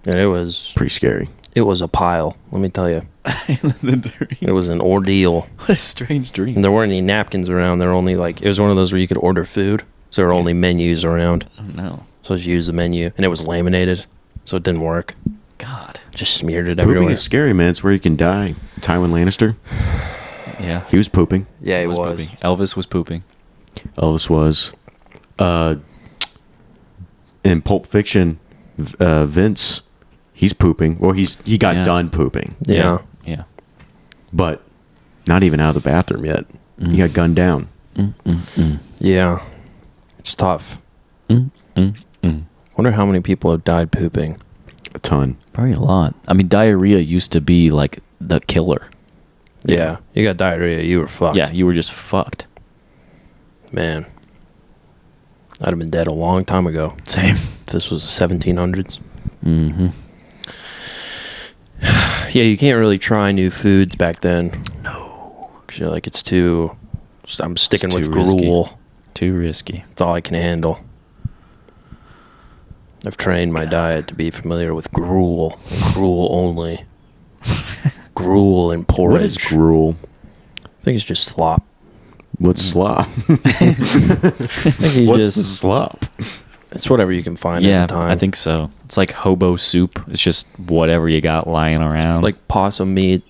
And it was Pretty scary. a pile, let me tell you. The dream. It was an ordeal. What a strange dream. And there weren't any napkins around. There were only like, it was one of those where you could order food. So there were only menus around. Oh no. So I just used the menu. And it was laminated. So it didn't work. God. Just smeared it Pooping everywhere. is scary, man. It's where you can die. Tywin Lannister, Yeah. he was pooping. Yeah, it was. pooping. Elvis was pooping. Elvis was. In Pulp Fiction, Vince, he's pooping. Well, he got Yeah. done pooping, Yeah. Yeah. but not even out of the bathroom yet. He got gunned down. Yeah. It's tough. Wonder how many people have died pooping. A ton. Probably a lot. I mean, diarrhea used to be like the killer. Yeah. You got diarrhea. You were fucked. Yeah, you were just fucked. Man. I'd have been dead a long time ago. Same. If this was the 1700s. Mm-hmm. Yeah, you can't really try new foods back then. No. Because you're like, it's too... I'm sticking with too risky. gruel. Too risky. It's all I can handle. I've trained my diet to be familiar with gruel. And gruel only. Gruel and porridge. What is gruel? I think it's just slop. What's slop? I think you What's just... the slop? It's whatever you can find Yeah, at the time. I think so. It's like hobo soup. It's just whatever you got lying around. Like possum meat.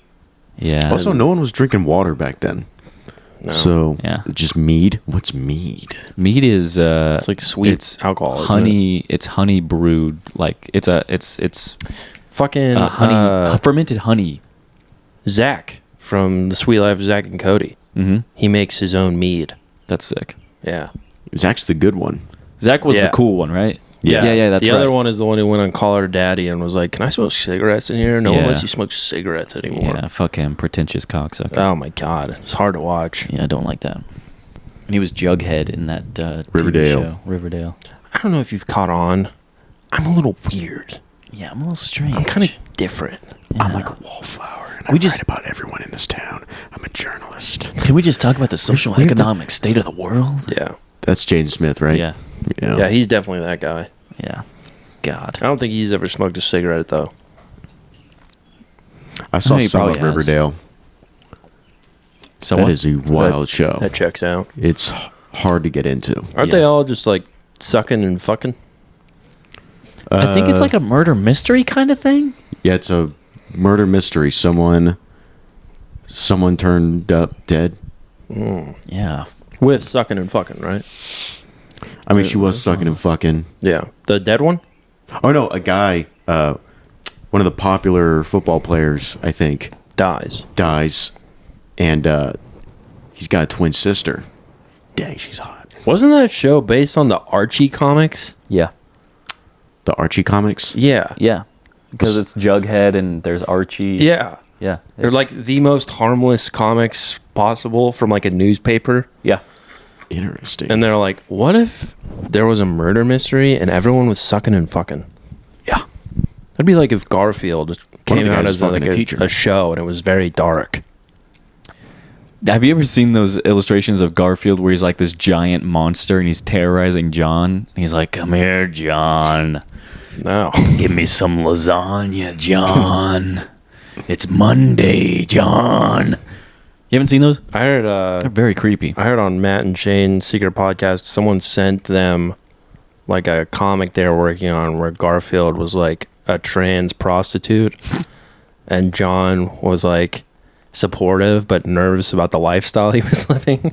yeah. Also, no one was drinking water back then. No. So, Yeah. just mead? What's mead? mead is It's like sweet it's alcohol. isn't it? honey. It's honey brewed. Like it's Fucking honey fermented honey. Zach from The Sweet Life of Zach and Cody. Mm-hmm. He makes his own mead. That's sick. Yeah. It's actually the good one. Zach was Yeah. the cool one, right? Yeah. yeah. That's the right. other one is the one who went on Call Her Daddy and was like, "Can I smoke cigarettes in here?" No one Yeah. lets you smoke cigarettes anymore. Yeah, fuck him, pretentious cocksucker. Oh my god, it's hard to watch. Yeah, I don't like that. And he was Jughead in that Riverdale. TV show, Riverdale. I don't know if you've caught on. I'm a little weird. Yeah, I'm a little strange. I'm kind of different. I'm like a wallflower, and I We just- write about everyone in this town. I'm a journalist. Can we just talk about the social We have to- economic state of the world? Yeah. That's Jaden Smith, right? Yeah. Yeah, he's definitely that guy. Yeah. God. I don't think he's ever smoked a cigarette though. I saw I know he some of probably has. Riverdale. So That what? is a wild show. That checks out. It's hard to get into. Aren't Yeah. they all just like sucking and fucking? I think it's like a murder mystery kind of thing. Yeah, it's a murder mystery. Someone turned up dead. Yeah. With sucking and fucking, right? I mean, she was sucking and fucking. Yeah. The dead one? Oh no, a guy, one of the popular football players, I think, Dies. dies, and he's got a twin sister. Dang, she's hot. Wasn't that show based on the Archie comics? Yeah. The Archie comics. Yeah. Yeah. Because it's Jughead and there's Archie. Yeah. Yeah. They're like the most harmless comics possible from like a newspaper. Yeah. Interesting. And they're like, what if there was a murder mystery and everyone was sucking and fucking? Yeah. That'd be like if Garfield One came of the out guys as fucking like a teacher. a show and it was very dark. Have you ever seen those illustrations of Garfield where he's like this giant monster and he's terrorizing John? He's like, "Come here, John. No. Give me some lasagna, John. It's Monday, John." You haven't seen those? I heard They're very creepy. I heard on Matt and Shane's secret podcast, someone sent them like a comic they were working on where Garfield was like a trans prostitute and John was like supportive but nervous about the lifestyle he was living.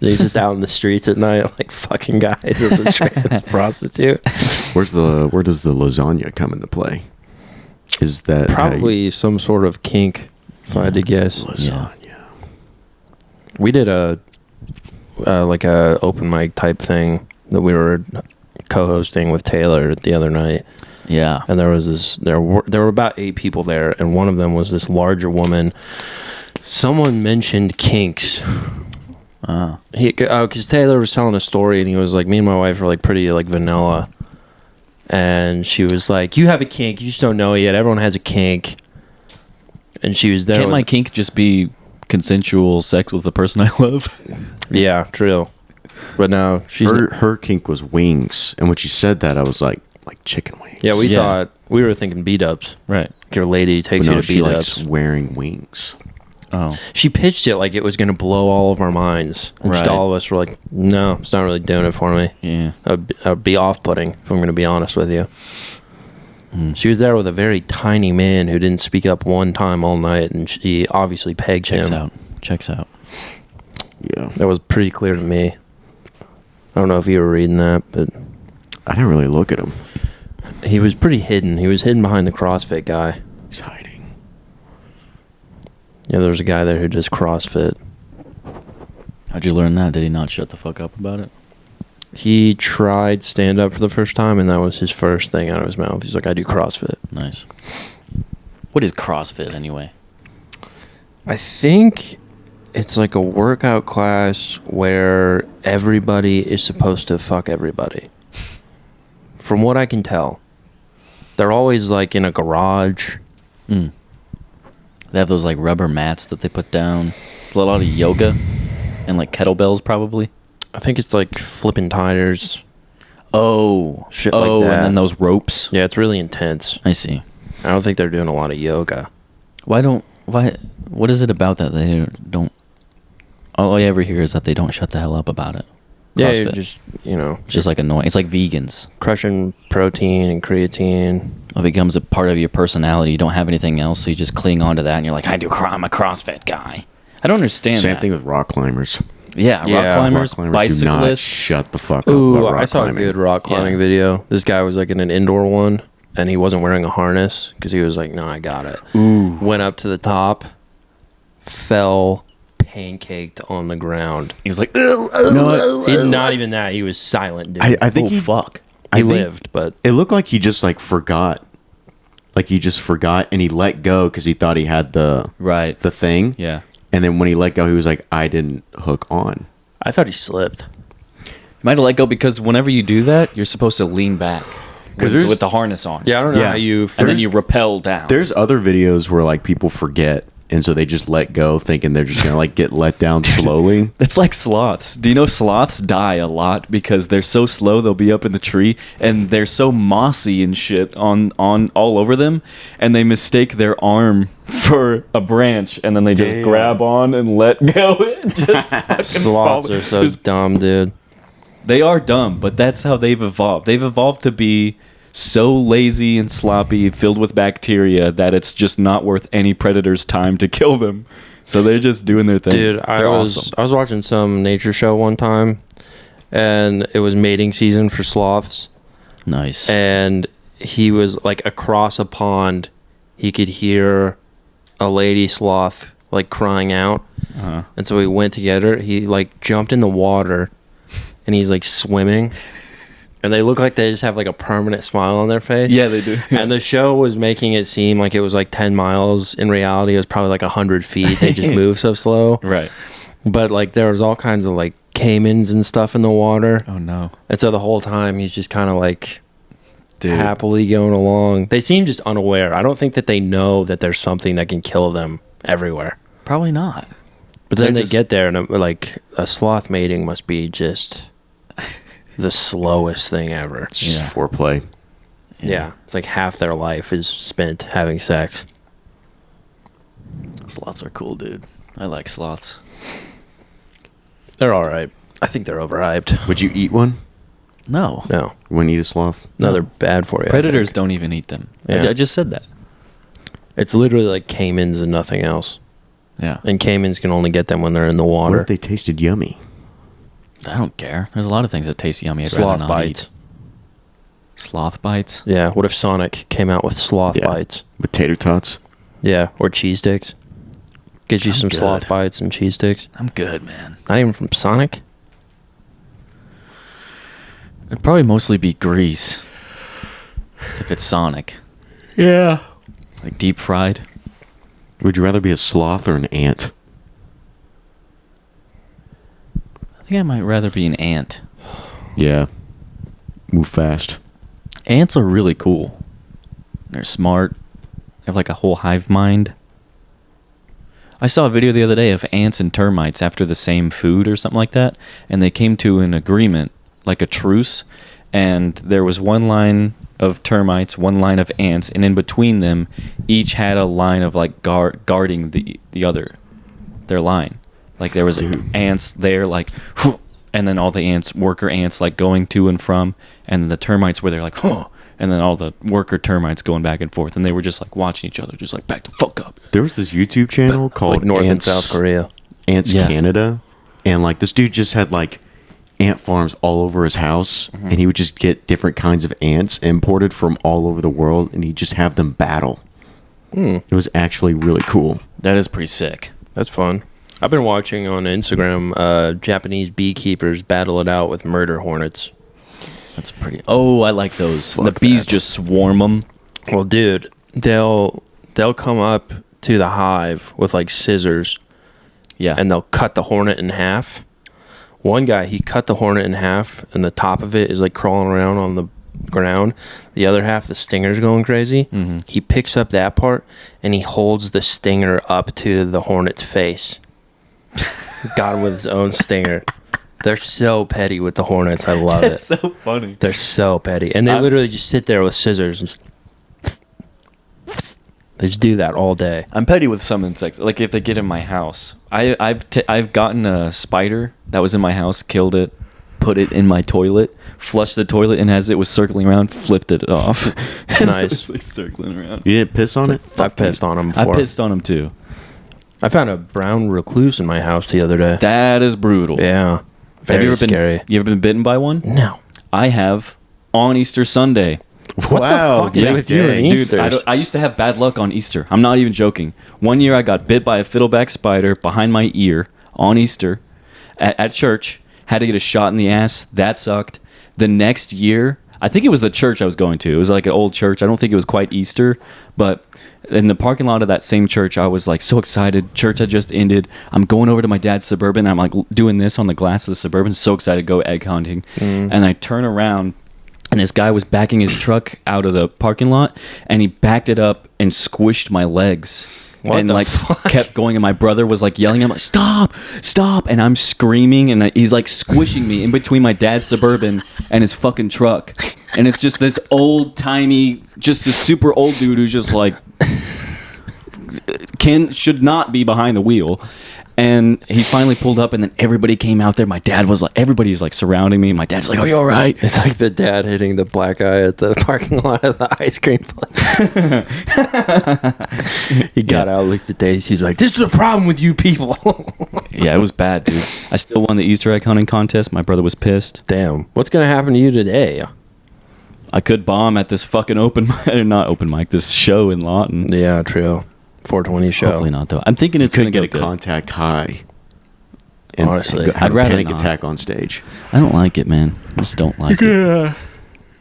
He's just out in the streets at night like fucking guys as a trans prostitute. where does the lasagna come into play? Is that how you- Probably some sort of kink, if I had to guess. lasagna? We did a like a open mic type thing that we were co-hosting with Taylor the other night, Yeah. and there were about 8 people there, and one of them was this larger woman. Someone mentioned kinks. Because Taylor was telling a story, and he was like, "Me and my wife are like pretty like vanilla," and she was like, "You have a kink, you just don't know it yet. Everyone has a kink." and she was there. Can't with- my kink just be consensual sex with the person I love? Yeah, true. But no, she's Her kink was wings, and when she said that, I was like chicken wings. yeah. We Yeah. thought we were thinking B-dubs. Right. Your lady takes But no, you to she likes B-dubs. wearing wings. Oh. She pitched it like it was going to blow all of our minds, and just Right. all of us were like, "No, it's not really doing it for me." Yeah. I would be off-putting if I'm going to be honest with you. She was there with a very tiny man who didn't speak up one time all night, and she obviously pegged Checks him. out. Checks out. Yeah, That was pretty clear to me. I don't know if you were reading that, but I didn't really look at him. he was pretty hidden. He was hidden behind the CrossFit guy. He's hiding. Yeah, there was a guy there who does CrossFit. How'd you learn that? Did he not shut the fuck up about it? He tried stand up for the first time, and that was his first thing out of his mouth. He's like, "I do CrossFit." Nice. What is CrossFit anyway? I think it's like a workout class where everybody is supposed to fuck everybody. From what I can tell, they're always like in a garage. They have those like rubber mats that they put down. It's a lot of yoga and like kettlebells probably. I think it's like flipping tires. Oh. Shit like oh, that. and then those ropes. Yeah, it's really intense. I see. I don't think they're doing a lot of yoga. What is it about that they don't all I ever hear is that they don't shut the hell up about it. Yeah, CrossFit. you're just, It's just like annoying. It's like vegans. crushing protein and creatine. It becomes a part of your personality. You don't have anything else, so you just cling on to that and you're like, I'm a CrossFit guy. I don't understand Same that. thing with rock climbers. Yeah, Yeah. rock climbers, Rock climbers do not bicyclists. shut the fuck up Ooh, about rock I saw climbing. a good rock climbing Yeah. video. This guy was like in an indoor one, and he wasn't wearing a harness because he was like, "No, I got it." Ooh. Went up to the top, fell, pancaked on the ground. He was like, Not even that. He was silent, dude. I think oh, fuck. I he think lived, but it looked like he just like forgot. Like he just forgot and he let go because he thought he had the Right. thing. Yeah. And then when he let go, he was like, I didn't hook on. I thought he slipped. You might have let go because whenever you do that, you're supposed to lean back with the harness on. Yeah, I don't know Yeah. how you. And then you rappel down. There's other videos where like people forget and so they just let go thinking they're just gonna like get let down slowly. It's like sloths. Do you know sloths die a lot because they're so slow they'll be up in the tree and they're so mossy and shit on all over them and they mistake their arm for a branch and then they just Damn. grab on and let go and just fucking Sloths fall. are so dumb, dude. They are dumb, but that's how they've evolved. They've evolved to be so lazy and sloppy, filled with bacteria, that it's just not worth any predator's time to kill them. So they're just doing their thing. Dude, I They're was awesome. I was watching some nature show one time, and it was mating season for sloths, Nice. and he was like across a pond. He could hear a lady sloth like crying out, Uh-huh. and so he went to get her. He like jumped in the water, and he's like swimming, and they look like they just have like a permanent smile on their face. Yeah, they do. And the show was making it seem like it was like 10 miles. In reality, it was probably like 100 feet. They just move so slow. Right. But like there was all kinds of like caimans and stuff in the water. Oh, no. And so the whole time he's just kind of like Dude. happily going along. They seem just unaware. I don't think that they know that there's something that can kill them everywhere. Probably not. But then They're they just- get there and like a sloth mating must be just the slowest thing ever. It's just Yeah. foreplay. Yeah. It's like half their life is spent having sex. Sloths are cool, dude. I like sloths. They're all right. I think they're overhyped. Would you eat one? No. No. You wouldn't eat a sloth? No, they're bad for you. I Predators think. don't even eat them. Yeah. I just said that. It's literally like caimans and nothing else. Yeah. And caimans can only get them when they're in the What water. if they tasted yummy? I don't care. There's a lot of things that taste yummy. I'd Sloth rather not bites. eat. Sloth bites? Yeah. What if Sonic came out with sloth Yeah. bites? With tater tots? Yeah. Or cheese sticks. Gives you I'm some good. sloth bites and cheese sticks. I'm good, man. Not even from Sonic. It'd probably mostly be grease. If it's Sonic. Yeah. Like deep fried. Would you rather be a sloth or an ant? I think I might rather be an ant. Yeah. Move fast. Ants are really cool. They're smart. They have like a whole hive mind. I saw a video the other day of ants and termites after the same food or something like that, and they came to an agreement, like a truce, and there was one line of termites, one line of ants, and in between them, each had a line of like guarding the other, their line. Like there was ants there, like, and then all the ants, worker ants, like going to and from, and then the termites were there, like, and then all the worker termites going back and forth, and they were just like watching each other, just like back the fuck up. There was this YouTube channel called Like North Ants, and South Korea. Ants Yeah. Canada, and like this dude just had like ant farms all over his house, and he would just get different kinds of ants imported from all over the world, and he'd just have them battle. It was actually really cool. That is pretty sick. That's fun. I've been watching on Instagram Japanese beekeepers battle it out with murder hornets. That's pretty. Oh, I like those. Fuck the bees that. just swarm them. Well, dude, they'll come up to the hive with like scissors, Yeah. and they'll cut the hornet in half. One guy, he cut the hornet in half, and the top of it is like crawling around on the ground. The other half, the stinger's going crazy. Mm-hmm. He picks up that part, and he holds the stinger up to the hornet's face. Got him with his own stinger. They're so petty with the hornets. I love it. so funny. They're so petty. And they literally just sit there with scissors. And they just do that all day. I'm petty with some insects. Like if they get in my house, I've gotten a spider that was in my house, killed it, put it in my toilet, flushed the toilet, and as it was circling around, flipped it off. Nice. It's like circling around. You didn't piss on it? I've pissed on them I before. pissed on them too. I found a brown recluse in my house the other day. That is brutal. Yeah. Very have you ever scary. been? You ever been bitten by one? No. I have on Easter Sunday. What the fuck is with you and dang. Easter? Dude, I used to have bad luck on Easter. I'm not even joking. One year I got bit by a fiddleback spider behind my ear on Easter at church. Had to get a shot in the ass. That sucked. The next year, I think it was the church I was going to. It was like an old church. I don't think it was quite Easter, but in the parking lot of that same church, I was like so excited. Church had just ended. I'm going over to my dad's Suburban. I'm like doing this on the glass of the Suburban. So excited to go egg hunting. And I turn around, and this guy was backing his truck out of the parking lot, and he backed it up and squished my legs. What and the like fuck? kept going, and my brother was like yelling, I'm like, stop, and I'm screaming, and he's like squishing me in between my dad's Suburban and his fucking truck, and it's just this old timey, just a super old dude who's just like should not be behind the wheel. And he finally pulled up, and then everybody came out there. My dad was like, everybody's like surrounding me. My dad's like, "Are you all right?" It's like the dad hitting the black guy at the parking lot of the ice cream place. He got out, looked at Daisy. He's like, "This is a problem with you people." Yeah, it was bad, dude. I still won the Easter egg hunting contest. My brother was pissed. Damn. What's going to happen to you today? I could bomb at this fucking not open mic, this show in Lawton. Yeah, true. 420 show. Hopefully not, though. I'm thinking it's Could going to get go a good. contact high. And Honestly, have I'd a rather panic not. attack on stage. I don't like it, man. I just don't like it.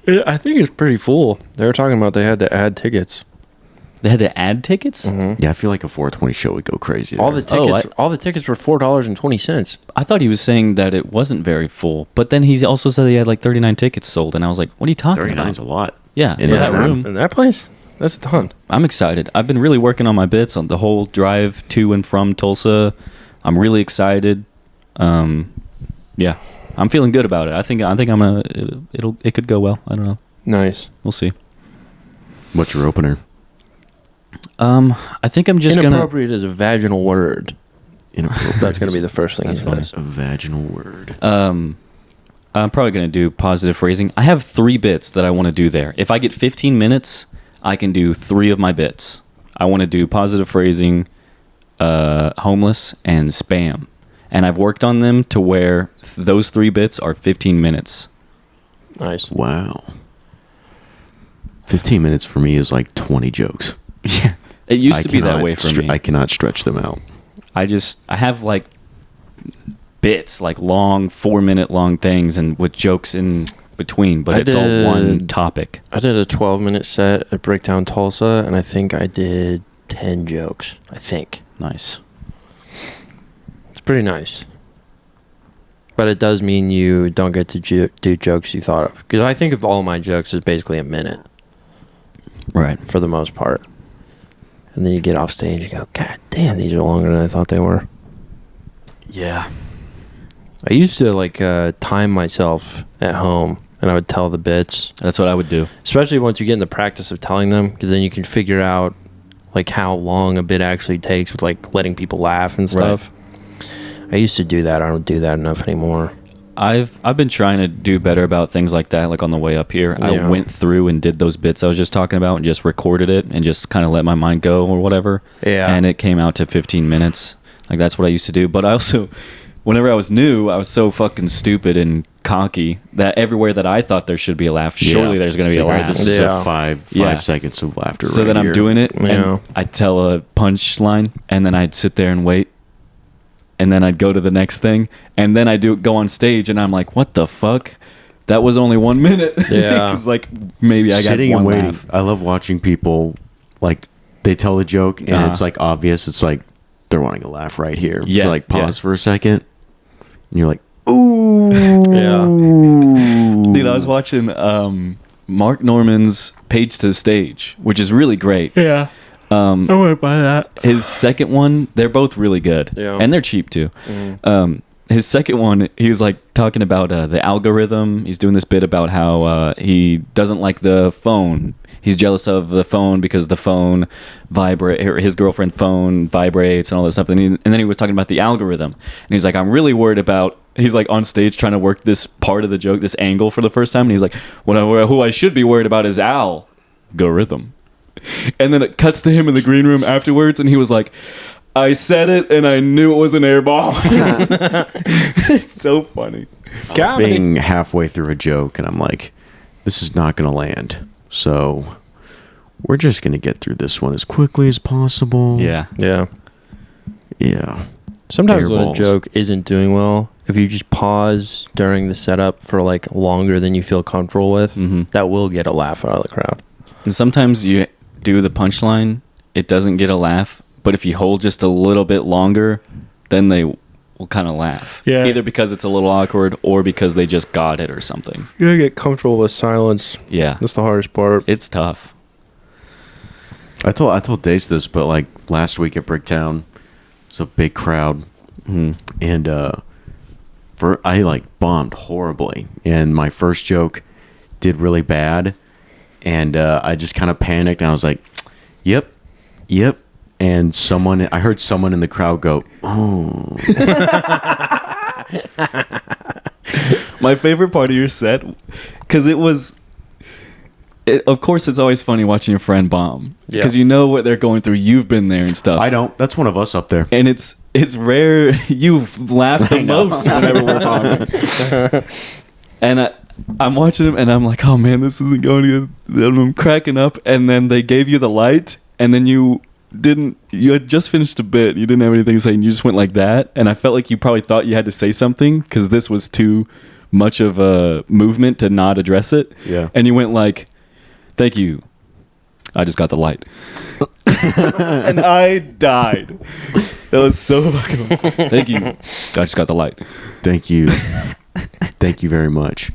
Yeah. I think it's pretty full. They were talking about they had to add tickets. They had to add tickets? Yeah, I feel like a 420 show would go crazy. All there. the tickets all the tickets were $4.20. I thought he was saying that it wasn't very full, but then he also said he had like 39 tickets sold, and I was like, what are you talking 39 about? is a lot. Yeah, In for that that room. In that place? That's a ton. I'm excited. I've been really working on my bits on the whole drive to and from Tulsa. I'm really excited. Yeah, I'm feeling good about it. I think I'm gonna. It could go well. I don't know. Nice. We'll see. What's your opener? I think I'm just gonna. Inappropriate is a vaginal word. Inappropriate. That's going to be the first thing That's he funny. says. A vaginal word. I'm probably gonna do positive phrasing. I have 3 bits that I want to do there. If I get 15 minutes, I can do 3 of my bits. I want to do positive phrasing, homeless, and spam. And I've worked on them to where those 3 bits are 15 minutes. Nice. Wow. 15 minutes for me is like 20 jokes. Yeah, it used to be that cannot way for me. I cannot stretch them out. I have like bits, like long 4-minute long things, and with jokes in between, but it's all one topic. I did a 12-minute set at Breakdown Tulsa, and I think I did 10 jokes. I think. Nice. It's pretty nice. But it does mean you don't get to do jokes you thought of. Because I think of all my jokes as basically a minute Right. for the most part. And then you get off stage, you go, God damn, these are longer than I thought they were. Yeah. I used to like time myself at home, and I would tell the bits. That's what I would do. Especially once you get in the practice of telling them, because then you can figure out like how long a bit actually takes with like letting people laugh and stuff. Right. I used to do that. I don't do that enough anymore. I've been trying to do better about things like that. Like on the way up here, Yeah. I went through and did those bits I was just talking about and just recorded it and just kind of let my mind go or whatever. Yeah. And it came out to 15 minutes. Like that's what I used to do. But I also, whenever I was new, I was so fucking stupid and cocky that everywhere that I thought there should be a laugh, surely there's going to be a laugh. This is Yeah. a five Yeah. seconds of laughter. So right then I'm here. doing it, Yeah. and I'd tell a punchline, and then I'd sit there and wait, and then I'd go to the next thing, and then I go on stage, and I'm like, what the fuck? That was only 1 minute. Yeah. 'Cause, like maybe I got sitting one and waiting. laugh. I love watching people like they tell a joke and it's like obvious. It's like they're wanting a laugh right here. Yeah, So, like pause yeah. for a second, and you're like, ooh, Yeah. Dude, I was watching Mark Norman's Page to the Stage, which is really great. Yeah. I went by that. His second one, they're both really good. Yeah. And they're cheap too. His second one, he was like talking about the algorithm. He's doing this bit about how he doesn't like the phone. He's jealous of the phone because the phone his girlfriend phone vibrates and all this stuff. And then he was talking about the algorithm. And he's like, I'm really worried about, he's like on stage trying to work this part of the joke, this angle for the first time. And he's like, who I should be worried about is algorithm. And then it cuts to him in the green room afterwards, and he was like, I said it, and I knew it was an air ball. It's so funny. being halfway through a joke, and I'm like, this is not going to land. So we're just going to get through this one as quickly as possible. Yeah. Yeah. Yeah. Sometimes when a Airballs. joke isn't doing well, if you just pause during the setup for like longer than you feel comfortable with, that will get a laugh out of the crowd. And sometimes you do the punchline, it doesn't get a laugh, but if you hold just a little bit longer, then they will kind of laugh. Yeah. Either because it's a little awkward or because they just got it or something. You gotta get comfortable with silence. Yeah. That's the hardest part. It's tough. I told Dace this, but like last week at Bricktown, it's a big crowd, and I like bombed horribly, and my first joke did really bad, and I just kind of panicked, and I was like, "Yep," and I heard someone in the crowd go, "Oh." My favorite part of your set, because of course, it's always funny watching your friend bomb because you know what they're going through. You've been there and stuff. I don't. That's one of us up there. And it's rare you laugh the most whenever we're bombing. And I'm watching them, and I'm like, oh man, this isn't going good. And I'm cracking up, and then they gave you the light, and then you had just finished a bit. You didn't have anything to say, and you just went like that. And I felt like you probably thought you had to say something because this was too much of a movement to not address it. Yeah. And you went like, thank you. I just got the light. And I died. That was so fucking... Thank you. I just got the light. Thank you. Thank you very much.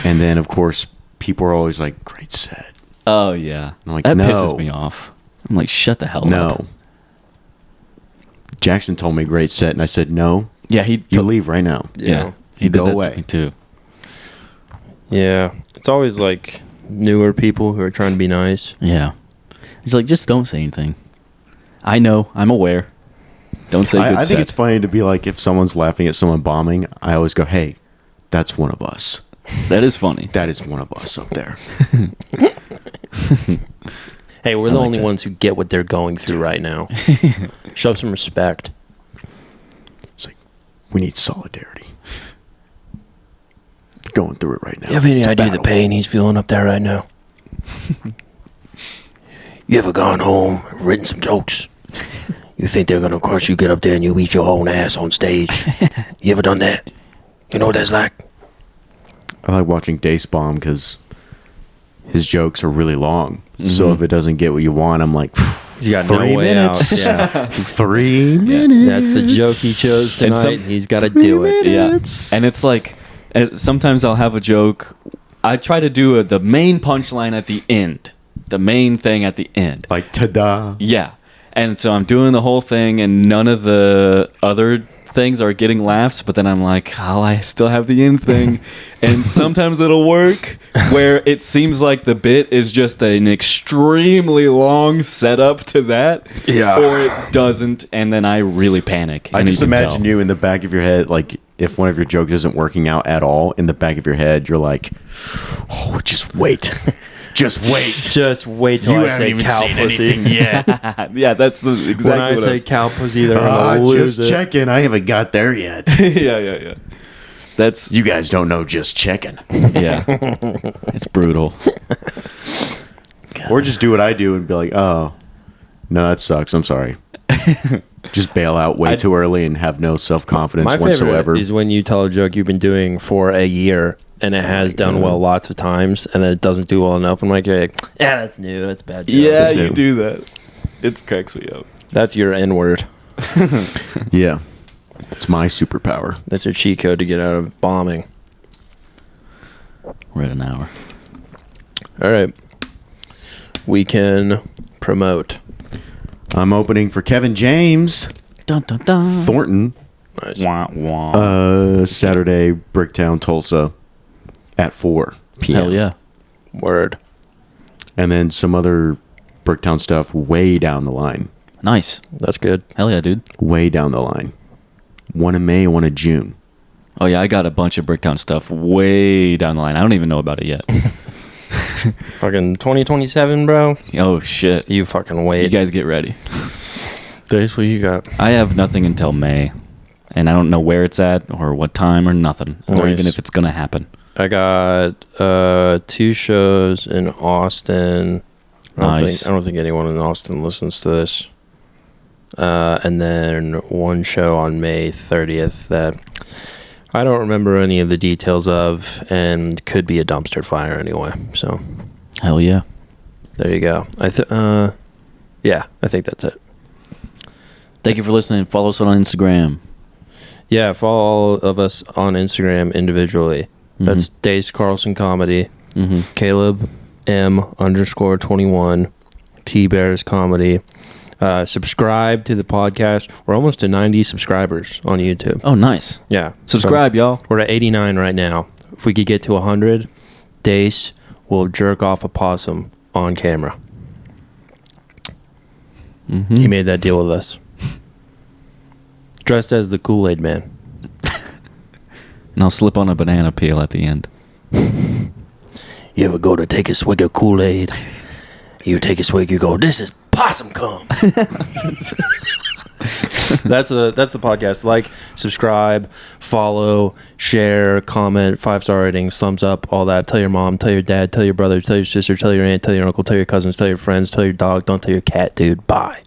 And then, of course, people are always like, great set. Oh, yeah. I'm like, that no. pisses me off. I'm like, shut the hell up. No. Jackson told me great set, and I said, no. Yeah, he... You leave right now. Yeah. He Go did that away. to me, too. Yeah. It's always like newer people who are trying to be nice. Yeah. He's like, just don't say anything. I know. I'm aware. Don't say good I think set. it's funny to be like, if someone's laughing at someone bombing, I always go, hey, that's one of us. That is funny. That is one of us up there. Hey, we're the like only that. ones who get what they're going through right now. Show some respect. It's like, we need solidarity. Going through it right now. You have any It's a idea the battle. pain he's feeling up there right now? You ever gone home and written some jokes? You think they're gonna, of course, you get up there and you eat your own ass on stage. You ever done that? You know what that's like? I like watching Dace bomb because his jokes are really long. So if it doesn't get what you want, I'm like, He's got 3 no way minutes. out. Yeah. 3 minutes. That's the joke he chose And tonight. some- He's got to do it. Yeah. minutes. And it's like, sometimes I'll have a joke. I try to do the main punchline at the end. the main thing at the end. Like, ta-da. Yeah. And so I'm doing the whole thing, and none of the other things are getting laughs, but then I'm like, oh, I still have the end thing. And sometimes it'll work where it seems like the bit is just an extremely long setup to that. Yeah. Or it doesn't, and then I really panic. I and just you can imagine tell. you in the back of your head, like, if one of your jokes isn't working out at all, in the back of your head, you're like, oh, just wait. Just wait. Just wait till I say cow pussy. yet. Yeah, that's exactly When I what say cow pussy, they're gonna lose just it. checking. I haven't got there yet. yeah. That's You guys don't know just checking. yeah. It's brutal. Or just do what I do and be like, oh, no, that sucks. I'm sorry. Just bail out way too early and have no self-confidence My whatsoever. favorite is when you tell a joke you've been doing for a year and it has done well lots of times, and then it doesn't do well enough. I'm like, yeah, that's new. That's a bad joke. Yeah, That's you new. do that. It cracks me up. That's your N-word. Yeah. It's my superpower. That's your cheat code to get out of bombing. We're at an hour. All right. We can promote. I'm opening for Kevin James Dun dun dun. Thornton Nice. Wah, wah. Saturday, Bricktown, Tulsa at 4 p.m. Hell yeah. Word. And then some other Bricktown stuff way down the line. Nice. That's good. Hell yeah, dude. Way down the line. One in May, one in June. Oh yeah, I got a bunch of Bricktown stuff way down the line. I don't even know about it yet. Fucking 2027, bro. Oh shit. You fucking wait. You guys get ready. Dave, what you got? I have nothing until May. And I don't know where it's at or what time or nothing. Or Nice. even if it's gonna happen. I got 2 shows in Austin. Nice. I don't think anyone in Austin listens to this. And then 1 show on May 30th that I don't remember any of the details of and could be a dumpster fire anyway. So Hell yeah. there you go. Yeah, I think that's it. Thank you for listening. Follow us on Instagram. Yeah, follow all of us on Instagram individually. That's Dace Carlson Comedy, Caleb M_21, T Bears Comedy. Subscribe to the podcast. We're almost to 90 subscribers on YouTube. Oh, nice. Yeah. Subscribe, y'all. So we're at 89 right now. If we could get to 100, Dace will jerk off a possum on camera. He made that deal with us. Dressed as the Kool-Aid man. And I'll slip on a banana peel at the end. You ever go to take a swig of Kool-Aid? You take a swig, you go, this is possum cum. That's the podcast. Like, subscribe, follow, share, comment, 5-star ratings, thumbs up, all that. Tell your mom, tell your dad, tell your brother, tell your sister, tell your aunt, tell your uncle, tell your cousins, tell your friends, tell your dog, don't tell your cat, dude. Bye.